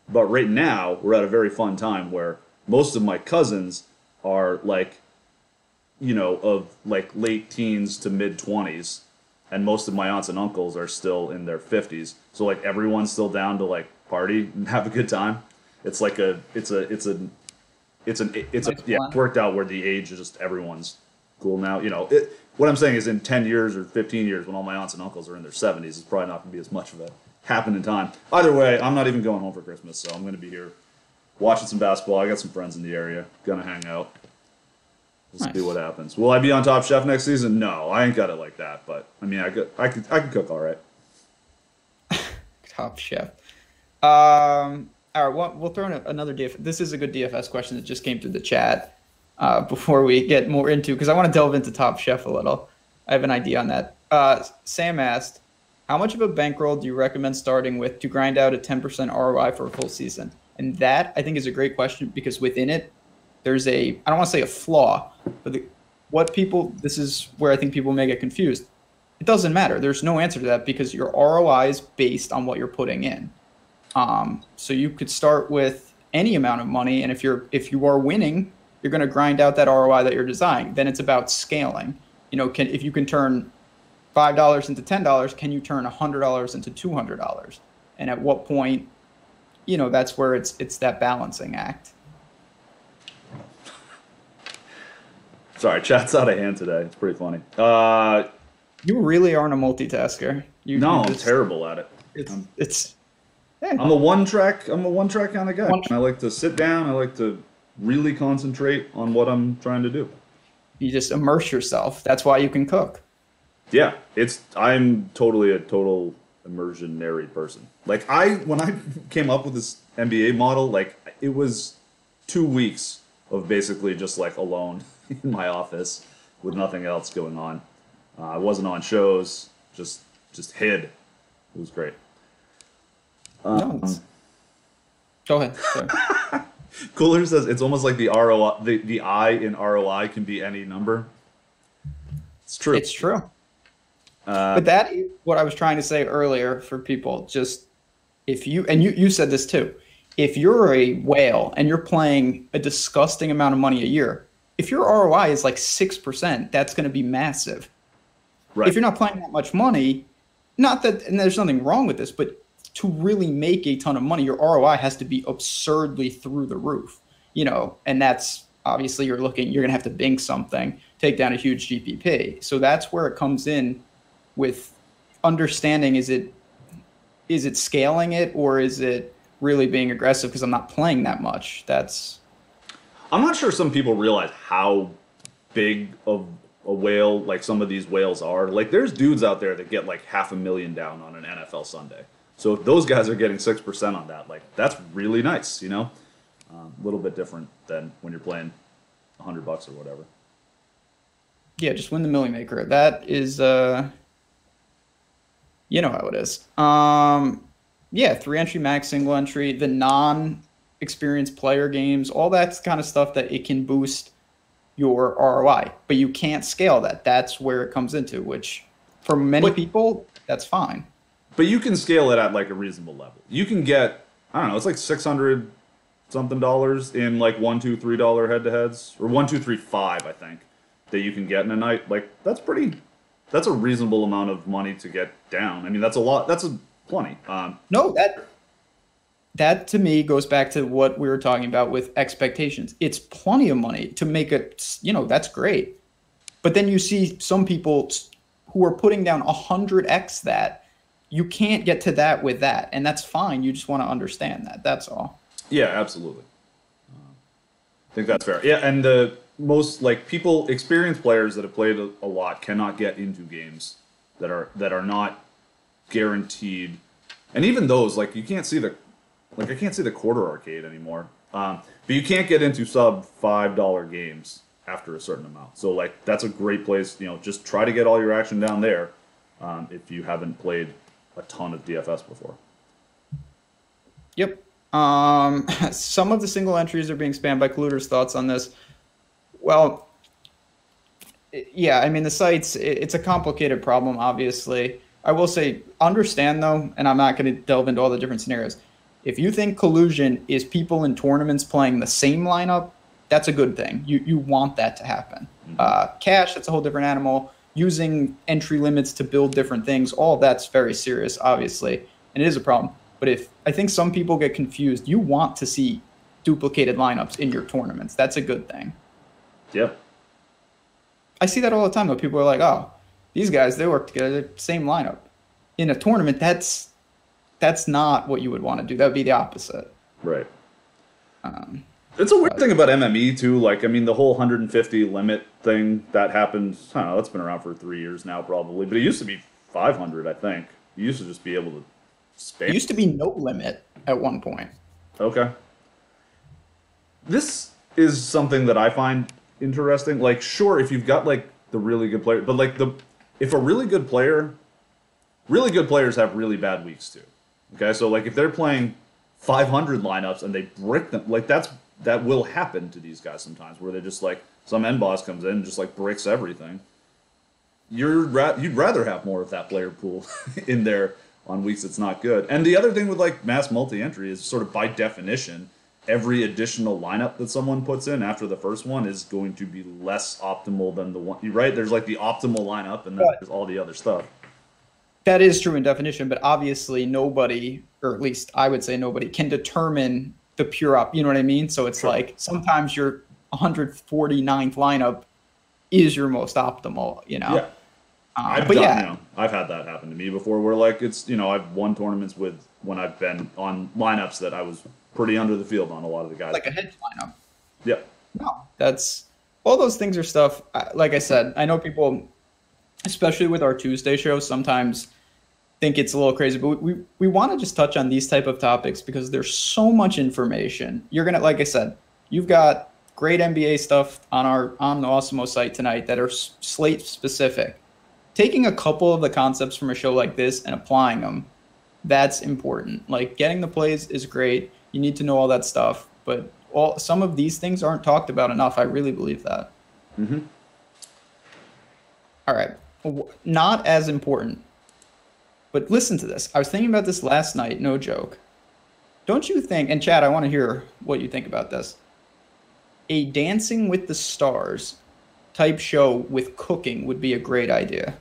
Speaker 3: But right now, we're at a very fun time where most of my cousins are like, of like late teens to mid 20s, and most of my aunts and uncles are still in their 50s. So like everyone's still down to like party and have a good time. It's like it's worked out where the age is just everyone's cool now. What I'm saying is in 10 years or 15 years when all my aunts and uncles are in their 70s, it's probably not going to be as much of a happening time. Either way, I'm not even going home for Christmas, so I'm going to be here watching some basketball. I got some friends in the area. Gonna hang out. We'll see what happens. Will I be on Top Chef next season? No, I ain't got it like that. But I mean, I could cook all right.
Speaker 2: Top Chef. All right, we'll throw in another DFS. This is a good DFS question that just came through the chat. Before we get more into, because I want to delve into Top Chef a little. I have an idea on that. Sam asked, how much of a bankroll do you recommend starting with to grind out a 10% ROI for a full season? And that, I think, is a great question because within it, there's I don't want to say a flaw, but this is where I think people may get confused. It doesn't matter. There's no answer to that because your ROI is based on what you're putting in. So you could start with any amount of money, and if you are winning, you're going to grind out that ROI that you're designing. Then it's about scaling. If you can turn $5 into $10, can you turn $100 into $200? And at what point, that's where it's that balancing act.
Speaker 3: Sorry, chat's out of hand today. It's pretty funny.
Speaker 2: You really aren't a multitasker.
Speaker 3: I'm terrible at it.
Speaker 2: I'm
Speaker 3: a one track kind of guy. I like to sit down. I like to really concentrate on what I'm trying to do.
Speaker 2: You just immerse yourself. That's why you can cook.
Speaker 3: Yeah, I'm totally a total immersionary person. Like when I came up with this NBA model, like it was 2 weeks of basically just like alone in my office with nothing else going on. I wasn't on shows, just hid. It was great.
Speaker 2: Go ahead. Sorry.
Speaker 3: Cooler says it's almost like the ROI, the I in ROI can be any number. It's true.
Speaker 2: It's true. But that is what I was trying to say earlier for people. Just if you said this too, if you're a whale and you're playing a disgusting amount of money a year, if your ROI is like 6%, that's going to be massive. Right. If you're not playing that much money, not that, and there's nothing wrong with this, but to really make a ton of money, your ROI has to be absurdly through the roof, and that's obviously you're going to have to bink something, take down a huge GPP. So that's where it comes in with understanding, is it scaling it or is it really being aggressive because I'm not playing that much?
Speaker 3: I'm not sure some people realize how big of a whale like some of these whales are. Like there's dudes out there that get like $500,000 down on an NFL Sunday. So if those guys are getting 6% on that, like that's really nice, A little bit different than when you're playing $100 or whatever.
Speaker 2: Yeah, just win the Millie Maker. That is, how it is. Yeah, 3-entry max, single entry, the non-experienced player games, all that kind of stuff that it can boost your ROI, but you can't scale that. That's where it comes into, which for many people, that's fine.
Speaker 3: But you can scale it at like a reasonable level. You can get, I don't know, it's like $600 something in like $1, $2, $3 head-to-heads, or $1, $2, $3, $5, I think, that you can get in a night. Like that's pretty that's a reasonable amount of money to get down. I mean, that's a lot. That's plenty.
Speaker 2: No, that to me goes back to what we were talking about with expectations. It's plenty of money to make it, that's great. But then you see some people who are putting down 100x that. You can't get to that with that, and that's fine. You just want to understand that. That's all.
Speaker 3: Yeah, absolutely. I think that's fair. Yeah, and the most experienced players that have played a lot cannot get into games that are not guaranteed. And even those, you can't see I can't see the quarter arcade anymore. But you can't get into sub $5 games after a certain amount. So that's a great place. Just try to get all your action down there if you haven't played a ton of DFS before.
Speaker 2: Yep. Some of the single entries are being spammed by Cluter's thoughts on this. Well, yeah, I mean, the sites, it's a complicated problem, obviously. I will say, understand, though, and I'm not going to delve into all the different scenarios. If you think collusion is people in tournaments playing the same lineup, that's a good thing. You want that to happen. Cash, that's a whole different animal. Using entry limits to build different things, all that's very serious, obviously, and it is a problem. But I think some people get confused, you want to see duplicated lineups in your tournaments. That's a good thing.
Speaker 3: Yeah.
Speaker 2: I see that all the time, though. People are like, oh, these guys, they work together, same lineup. In a tournament, that's not what you would want to do. That would be the opposite.
Speaker 3: Right. It's a weird thing about MME, too. The whole 150 limit thing, that happened, I don't know, that's been around for 3 years now, probably. But it used to be 500, I think. You used to just be able to spam.
Speaker 2: It used to be no limit at one point.
Speaker 3: Okay. This is something that I find interesting. Sure, if you've got, the really good player, but, if a really good players have really bad weeks, too. Okay, so, if they're playing 500 lineups and they brick them, that will happen to these guys sometimes, where they're just some end boss comes in and just bricks everything. You'd rather have more of that player pool in there on weeks it's not good. And the other thing with mass multi-entry is sort of by definition, every additional lineup that someone puts in after the first one is going to be less optimal than the one. You're right. There's the optimal lineup, and then there's all the other stuff.
Speaker 2: That is true in definition, but obviously nobody, or at least I would say nobody, can determine the pure up. You know what I mean? So it's
Speaker 3: Sure.
Speaker 2: Sometimes your 149th lineup is your most optimal.
Speaker 3: Yeah. I've had that happen to me before, where I've won tournaments with when I've been on lineups that I was pretty under the field on a lot of the guys.
Speaker 2: Like a hedge lineup.
Speaker 3: Yeah.
Speaker 2: No, that's all those things are stuff. Like I said, I know people, especially with our Tuesday show, sometimes think it's a little crazy, but we want to just touch on these type of topics because there's so much information. You're gonna, like I said, you've got great NBA stuff on the Awesemo site tonight that are slate specific. Taking a couple of the concepts from a show like this and applying them, that's important. Getting the plays is great. You need to know all that stuff, but some of these things aren't talked about enough. I really believe that.
Speaker 3: Mm-hmm.
Speaker 2: All right. Not as important, but listen to this. I was thinking about this last night, no joke. Don't you think, and Chad, I want to hear what you think about this, a Dancing with the Stars type show with cooking would be a great idea.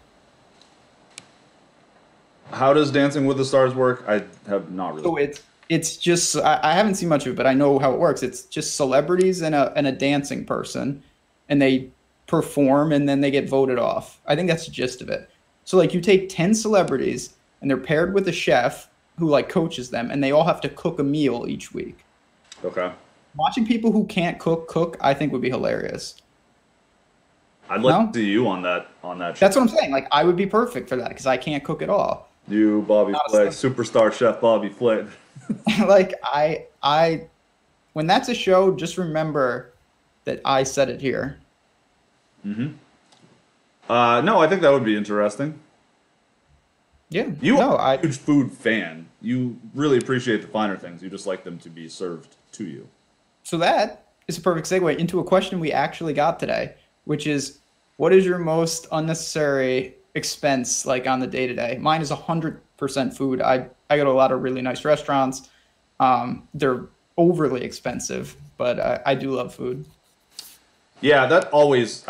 Speaker 3: How does Dancing with the Stars work? I have not really.
Speaker 2: So it's just, I haven't seen much of it, but I know how it works. It's just celebrities and a dancing person, and they perform and then they get voted off. I think that's the gist of it. So you take 10 celebrities and they're paired with a chef who coaches them, and they all have to cook a meal each week.
Speaker 3: Okay.
Speaker 2: Watching people who can't cook, I think would be hilarious.
Speaker 3: I'd like to see you on that show.
Speaker 2: That's what I'm saying. I would be perfect for that because I can't cook at all.
Speaker 3: You, Bobby Flay, superstar chef Bobby Flay.
Speaker 2: I when that's a show, just remember that I said it here.
Speaker 3: Mm-hmm. No, I think that would be interesting.
Speaker 2: Yeah.
Speaker 3: You are a huge food fan. You really appreciate the finer things. You just like them to be served to you.
Speaker 2: So that is a perfect segue into a question we actually got today, which is, what is your most unnecessary expense on the day-to-day? Mine is 100% food. I go to a lot of really nice restaurants. They're overly expensive, but I do love food.
Speaker 3: Yeah, that always,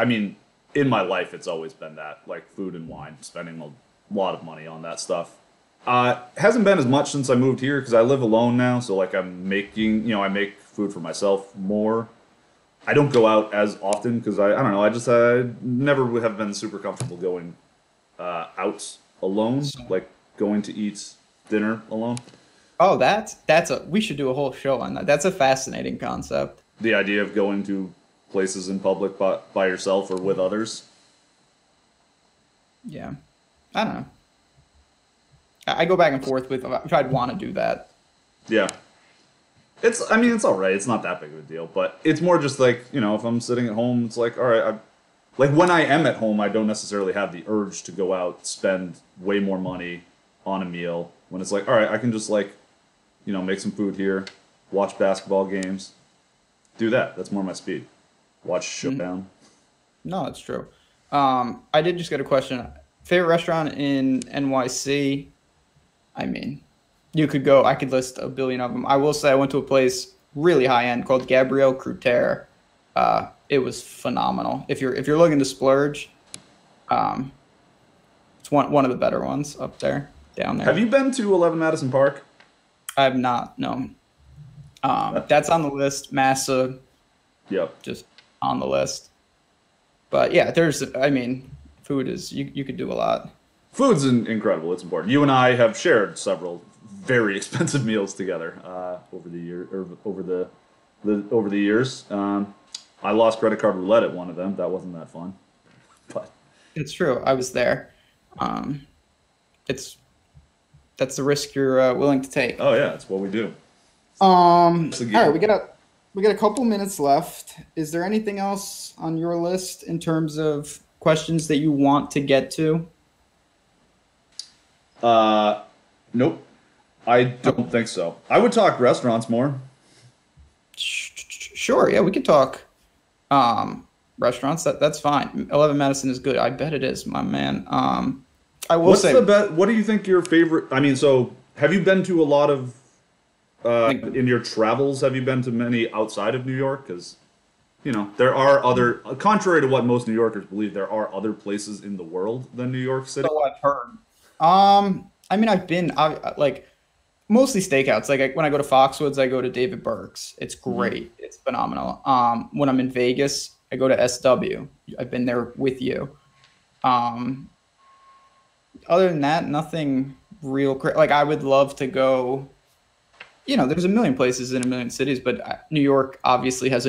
Speaker 3: in my life, it's always been that, like food and wine, spending a lot of money on that stuff. Hasn't been as much since I moved here because I live alone now. So like I'm making, I make food for myself more. I don't go out as often because I don't know. I never would have been super comfortable going out alone, like going to eat dinner alone.
Speaker 2: Oh, we should do a whole show on that. That's a fascinating concept.
Speaker 3: The idea of going to places in public by yourself or with others.
Speaker 2: Yeah, I don't know. I go back and forth with if I'd want to do that.
Speaker 3: Yeah. It's all right. It's not that big of a deal, but it's more just like, if I'm sitting at home, it's like, all right, like when I am at home, I don't necessarily have the urge to go out, spend way more money on a meal when it's like, all right, I can just like, make some food here, watch basketball games, do that. That's more my speed. Watch Showdown.
Speaker 2: No, it's true. I did just get a question. Favorite restaurant in NYC? I mean, I could list a billion of them. I will say I went to a place really high end called Gabrielle Crouter. It was phenomenal. If you're looking to splurge, it's one of the better ones up there, down there.
Speaker 3: Have you been to 11 Madison Park?
Speaker 2: I have not, no. That's on the list. Massa.
Speaker 3: Yep.
Speaker 2: Just on the list. But yeah, food is, you could do a lot. Food's
Speaker 3: incredible. It's important. You and I have shared several very expensive meals together over the years. I lost credit card roulette at one of them. That wasn't that fun. But
Speaker 2: it's true. I was there. That's the risk you're willing to take.
Speaker 3: Oh yeah, it's what we do.
Speaker 2: All right, we got a couple minutes left. Is there anything else on your list in terms of questions that you want to get to?
Speaker 3: Nope. I don't think so. I would talk restaurants more.
Speaker 2: Sure, yeah, we could talk restaurants. That's fine. 11 Madison is good. I bet it is, my man. I will say.
Speaker 3: What do you think your favorite? I mean, so have you been to a lot of in your travels? Have you been to many outside of New York? Because there are other, contrary to what most New Yorkers believe, there are other places in the world than New York City.
Speaker 2: So I've heard. I've been like mostly steakouts. Like when I go to Foxwoods, I go to David Burke's. It's great. It's phenomenal. When I'm in Vegas, I go to SW. I've been there with you. Other than that, nothing real. Like I would love to go. There's a million places in a million cities, but New York obviously has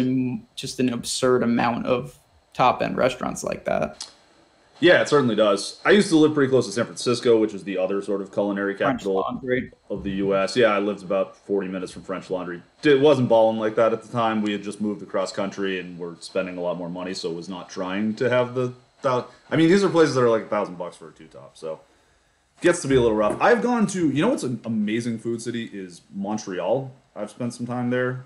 Speaker 2: just an absurd amount of top-end restaurants like that.
Speaker 3: Yeah, it certainly does. I used to live pretty close to San Francisco, which is the other sort of culinary capital of the U.S. Yeah, I lived about 40 minutes from French Laundry. It wasn't balling like that at the time. We had just moved across country and were spending a lot more money, so was not trying to have these are places that are like $1,000 for a two-top, so gets to be a little rough. I've gone to, what's an amazing food city is Montreal. I've spent some time there.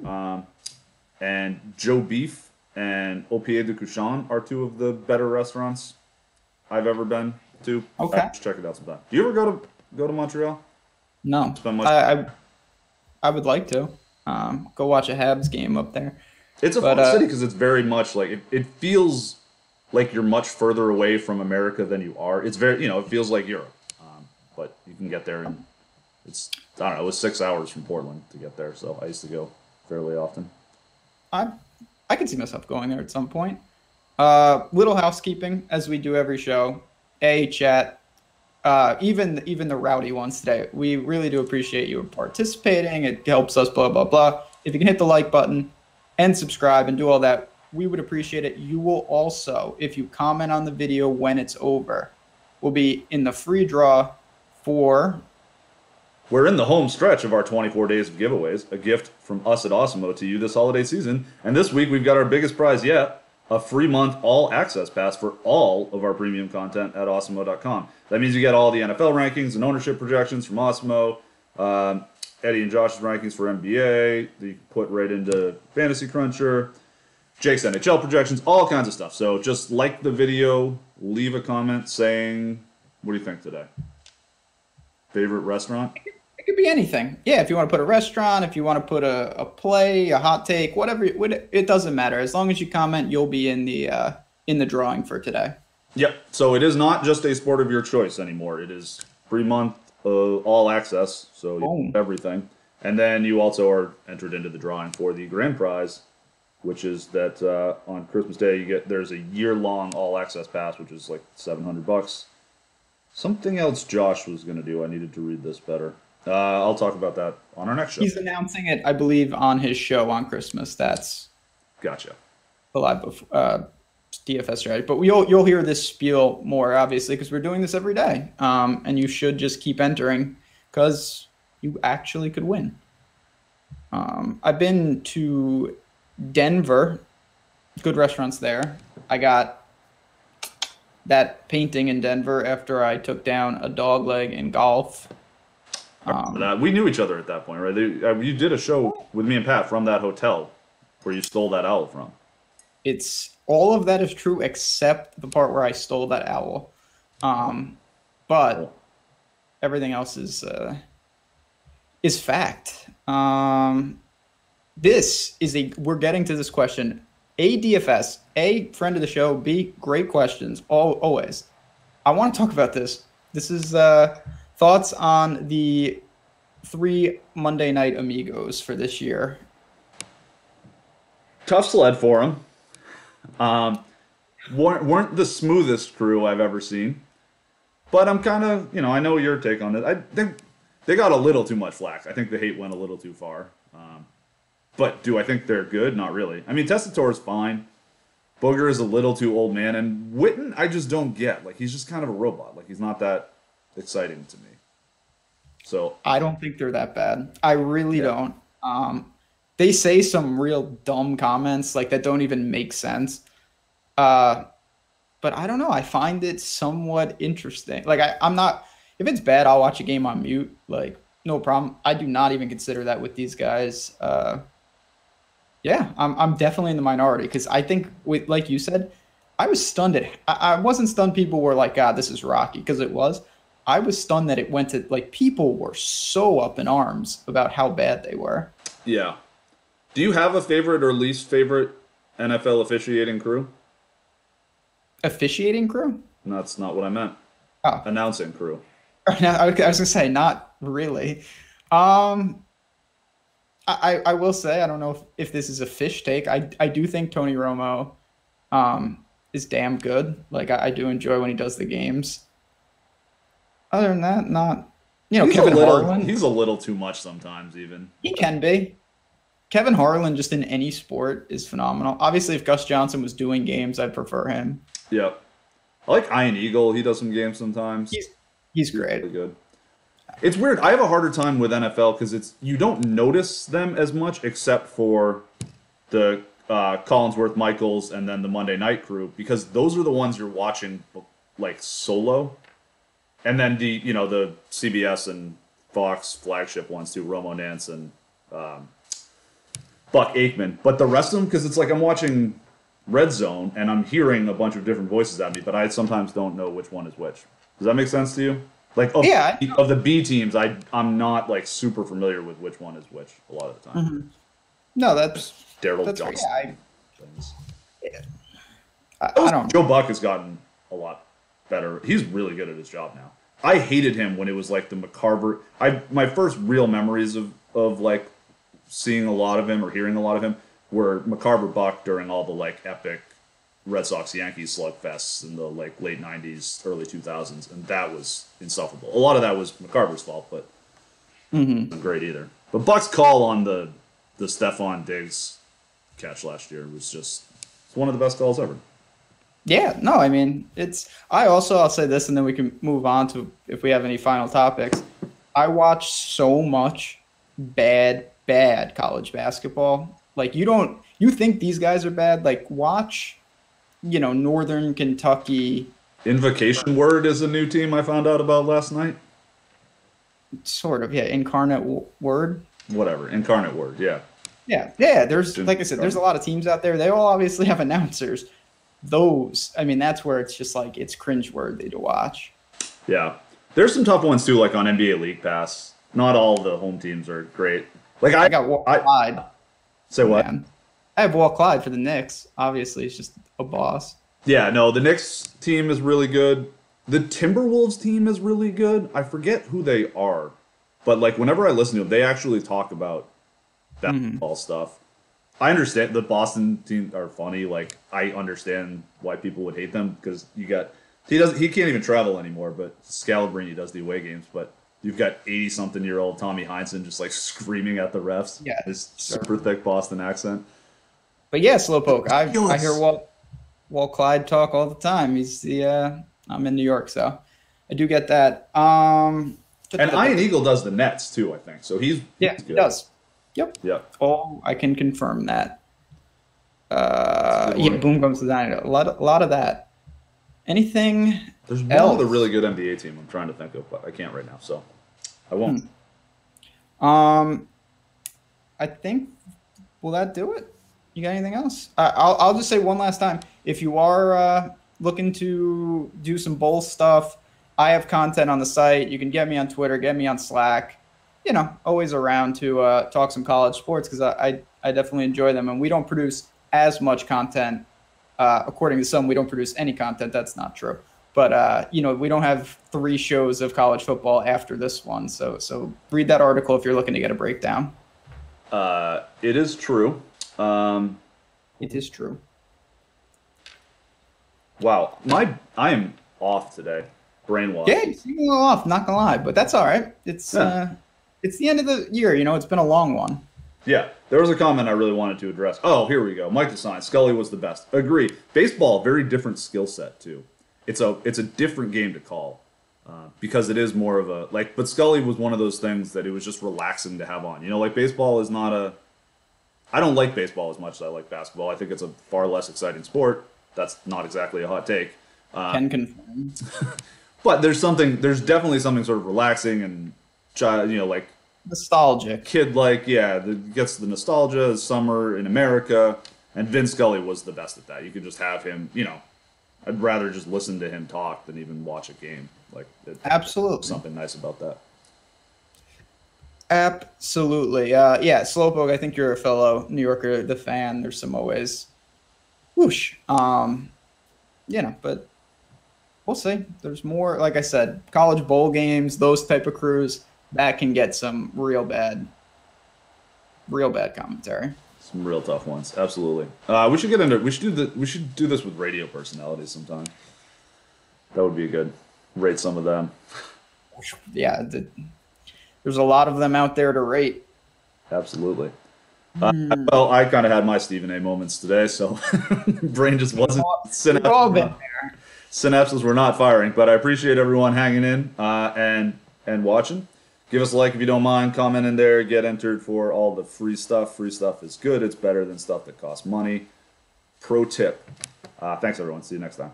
Speaker 3: And Joe Beef and Au Pied du Couchon are two of the better restaurants I've ever been to.
Speaker 2: Okay.
Speaker 3: Just check it out sometime. Do you ever go to Montreal?
Speaker 2: No. I would like to. Go watch a Habs game up there.
Speaker 3: It's a fun city because it's very much like, it feels like you're much further away from America than you are. It's very, it feels like Europe. But you can get there, and it was 6 hours from Portland to get there, so I used to go fairly often.
Speaker 2: I can see myself going there at some point. Little housekeeping, as we do every show. Chat, even the rowdy ones today, we really do appreciate you participating. It helps us, blah, blah, blah. If you can hit the like button and subscribe and do all that, we would appreciate it. You will also, if you comment on the video when it's over, will be in the free draw for...
Speaker 3: We're in the home stretch of our 24 days of giveaways, a gift from us at Osimo to you this holiday season. And this week we've got our biggest prize yet, a free month all-access pass for all of our premium content at Osimo.com. That means you get all the NFL rankings and ownership projections from Osimo, Eddie and Josh's rankings for NBA, that you can put right into Fantasy Cruncher, Jake's NHL projections, all kinds of stuff. So just like the video, leave a comment saying, what do you think today? Favorite restaurant?
Speaker 2: It could be anything. Yeah, if you want to put a restaurant, if you want to put a play, a hot take, whatever, it doesn't matter. As long as you comment, you'll be in the in the drawing for today.
Speaker 3: Yep. So it is not just a sport of your choice anymore. It is free month all access, so you have everything. And then you also are entered into the drawing for the grand prize, which is that on Christmas Day there's a year-long all access pass, which is like $700. Something else Josh was going to do. I needed to read this better. I'll talk about that on our next show.
Speaker 2: He's announcing it, I believe, on his show on Christmas. That's
Speaker 3: gotcha.
Speaker 2: The live DFS strategy. But you'll hear this spiel more, obviously, because we're doing this every day. And you should just keep entering because you actually could win. I've been to Denver. Good restaurants there. I got that painting in Denver after I took down a dog leg in golf.
Speaker 3: We knew each other at that point, right? You did a show with me and Pat from that hotel where you stole that owl from.
Speaker 2: It's all of that is true except the part where I stole that owl. But everything else is fact. We're getting to this question. A, DFS. A, friend of the show. B, great questions. Always. I want to talk about this. This is thoughts on the 3 Monday Night Amigos for this year.
Speaker 3: Tough sled for them. Weren't the smoothest crew I've ever seen. But I'm kind of, I know your take on it. I think they got a little too much flack. I think the hate went a little too far. But do I think they're good? Not really. I mean, Tessitore is fine. Booger is a little too old man. And Witten, I just don't get. Like, he's just kind of a robot. Like, he's not that exciting to me. So
Speaker 2: I don't think they're that bad. I really don't. They say some real dumb comments like that don't even make sense. But I don't know. I find it somewhat interesting. Like I'm not. If it's bad, I'll watch a game on mute. Like no problem. I do not even consider that with these guys. Yeah, I'm definitely in the minority because I think like you said, I was stunned at. I wasn't stunned. People were like, "God, this is Rocky," because it was. I was stunned that it went to like people were so up in arms about how bad they were.
Speaker 3: Yeah. Do you have a favorite or least favorite NFL officiating crew?
Speaker 2: Officiating crew?
Speaker 3: That's not what I meant.
Speaker 2: Oh.
Speaker 3: Announcing crew.
Speaker 2: I was going to say, not really. I will say, I don't know if this is a fish take. I do think Tony Romo is damn good. Like, I do enjoy when he does the games. Other than that, not... Kevin Harlan.
Speaker 3: He's a little too much sometimes, even.
Speaker 2: He can be. Kevin Harlan, just in any sport, is phenomenal. Obviously, if Gus Johnson was doing games, I'd prefer him.
Speaker 3: Yep. I like Ian Eagle. He does some games sometimes.
Speaker 2: He's great.
Speaker 3: Really good. It's weird. I have a harder time with NFL because you don't notice them as much except for the Collinsworth, Michaels, and then the Monday Night crew because those are the ones you're watching like solo. And then the CBS and Fox flagship ones too, Romo Nance and Buck Aikman. But the rest of them, because it's like I'm watching Red Zone and I'm hearing a bunch of different voices at me, but I sometimes don't know which one is which. Does that make sense to you? Like of the B teams, I'm not like super familiar with which one is which a lot of the time.
Speaker 2: Mm-hmm. No, that's
Speaker 3: Daryl Johnson.
Speaker 2: I don't.
Speaker 3: Joe Buck has gotten a lot better. He's really good at his job now. I hated him when it was like the McCarver. My first real memories of like seeing a lot of him or hearing a lot of him were McCarver Buck during all the like epic Red Sox Yankees slugfests in the like late 90s, early 2000s, and that was insufferable. A lot of that was McCarver's fault, but wasn't great either. But Buck's call on the Stephon Diggs catch last year was it's one of the best calls ever.
Speaker 2: Yeah, no, I mean, I'll say this and then we can move on to if we have any final topics. I watch so much bad college basketball. Like you think these guys are bad? Like watch, Northern Kentucky.
Speaker 3: Invocation Word is a new team I found out about last night.
Speaker 2: Sort of, yeah. Incarnate Word.
Speaker 3: Whatever, Incarnate Word, yeah.
Speaker 2: Yeah. There's like I said, there's a lot of teams out there. They all obviously have announcers. That's where it's just like it's cringeworthy to watch.
Speaker 3: Yeah, there's some tough ones too, like on NBA League Pass. Not all the home teams are great. Like
Speaker 2: I got Walt Clyde.
Speaker 3: Say what?
Speaker 2: Man. I have Walt Clyde for the Knicks. Obviously, he's just a boss.
Speaker 3: Yeah, no, the Knicks team is really good. The Timberwolves team is really good. I forget who they are, but like whenever I listen to them, they actually talk about basketball stuff. I understand the Boston team are funny. Like I understand why people would hate them because he can't even travel anymore, but Scalabrini does the away games. But you've got 80-something-year-old Tommy Heinsohn just like screaming at the refs.
Speaker 2: Yeah,
Speaker 3: his super thick Boston accent.
Speaker 2: But yeah, Slowpoke. I hear Walt Clyde talk all the time. I'm in New York, so I do get that.
Speaker 3: And Ian Eagle does the Nets too, I think. So he's good.
Speaker 2: He does. Yep.
Speaker 3: Yep.
Speaker 2: Oh, I can confirm that. Boom comes to Dynamo. A lot of that. Anything
Speaker 3: There's one
Speaker 2: else?
Speaker 3: other really good NBA team I'm trying to think of, but I can't right now, so I won't.
Speaker 2: I think will that do it? You got anything else? I'll just say one last time. If you are looking to do some bowl stuff, I have content on the site. You can get me on Twitter, get me on Slack. Always around to talk some college sports because I definitely enjoy them. And we don't produce as much content. According to some, we don't produce any content. That's not true. But, we don't have 3 shows of college football after this one. So read that article if you're looking to get a breakdown.
Speaker 3: It is true.
Speaker 2: It is true.
Speaker 3: Wow. I am off today. Brainwashed.
Speaker 2: Yeah, you're a little off, not going to lie. But that's all right. It's the end of the year. It's been a long one.
Speaker 3: Yeah, there was a comment I really wanted to address. Oh, here we go. Mike DeSign, Scully was the best. Agree. Baseball, very different skill set too. It's a different game to call because it is more of a But Scully was one of those things that it was just relaxing to have on. Baseball is not a. I don't like baseball as much as I like basketball. I think it's a far less exciting sport. That's not exactly a hot take.
Speaker 2: Can confirm.
Speaker 3: But there's definitely something sort of relaxing and
Speaker 2: nostalgic.
Speaker 3: That gets the nostalgia, summer in America, and Vin Scully was the best at that. You could just have him, I'd rather just listen to him talk than even watch a game.
Speaker 2: Absolutely.
Speaker 3: Something nice about that.
Speaker 2: Absolutely. Slowpoke, I think you're a fellow New Yorker, the fan. There's some always whoosh. But we'll see. There's more, like I said, college bowl games, those type of crews, that can get some real bad commentary.
Speaker 3: Some real tough ones. Absolutely. We should do this with radio personalities sometime. That would be good. Rate some of them.
Speaker 2: Yeah, there's a lot of them out there to rate.
Speaker 3: Absolutely. Well, I kind of had my Stephen A. moments today, so brain just wasn't.
Speaker 2: We've all been there.
Speaker 3: Synapses were not firing, but I appreciate everyone hanging in and watching. Give us a like if you don't mind. Comment in there. Get entered for all the free stuff. Free stuff is good. It's better than stuff that costs money. Pro tip. Thanks, everyone. See you next time.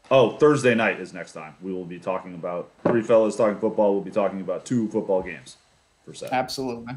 Speaker 3: Oh, Thursday night is next time. We will be talking about 3 fellas talking football. We'll be talking about 2 football games per set.
Speaker 2: Absolutely.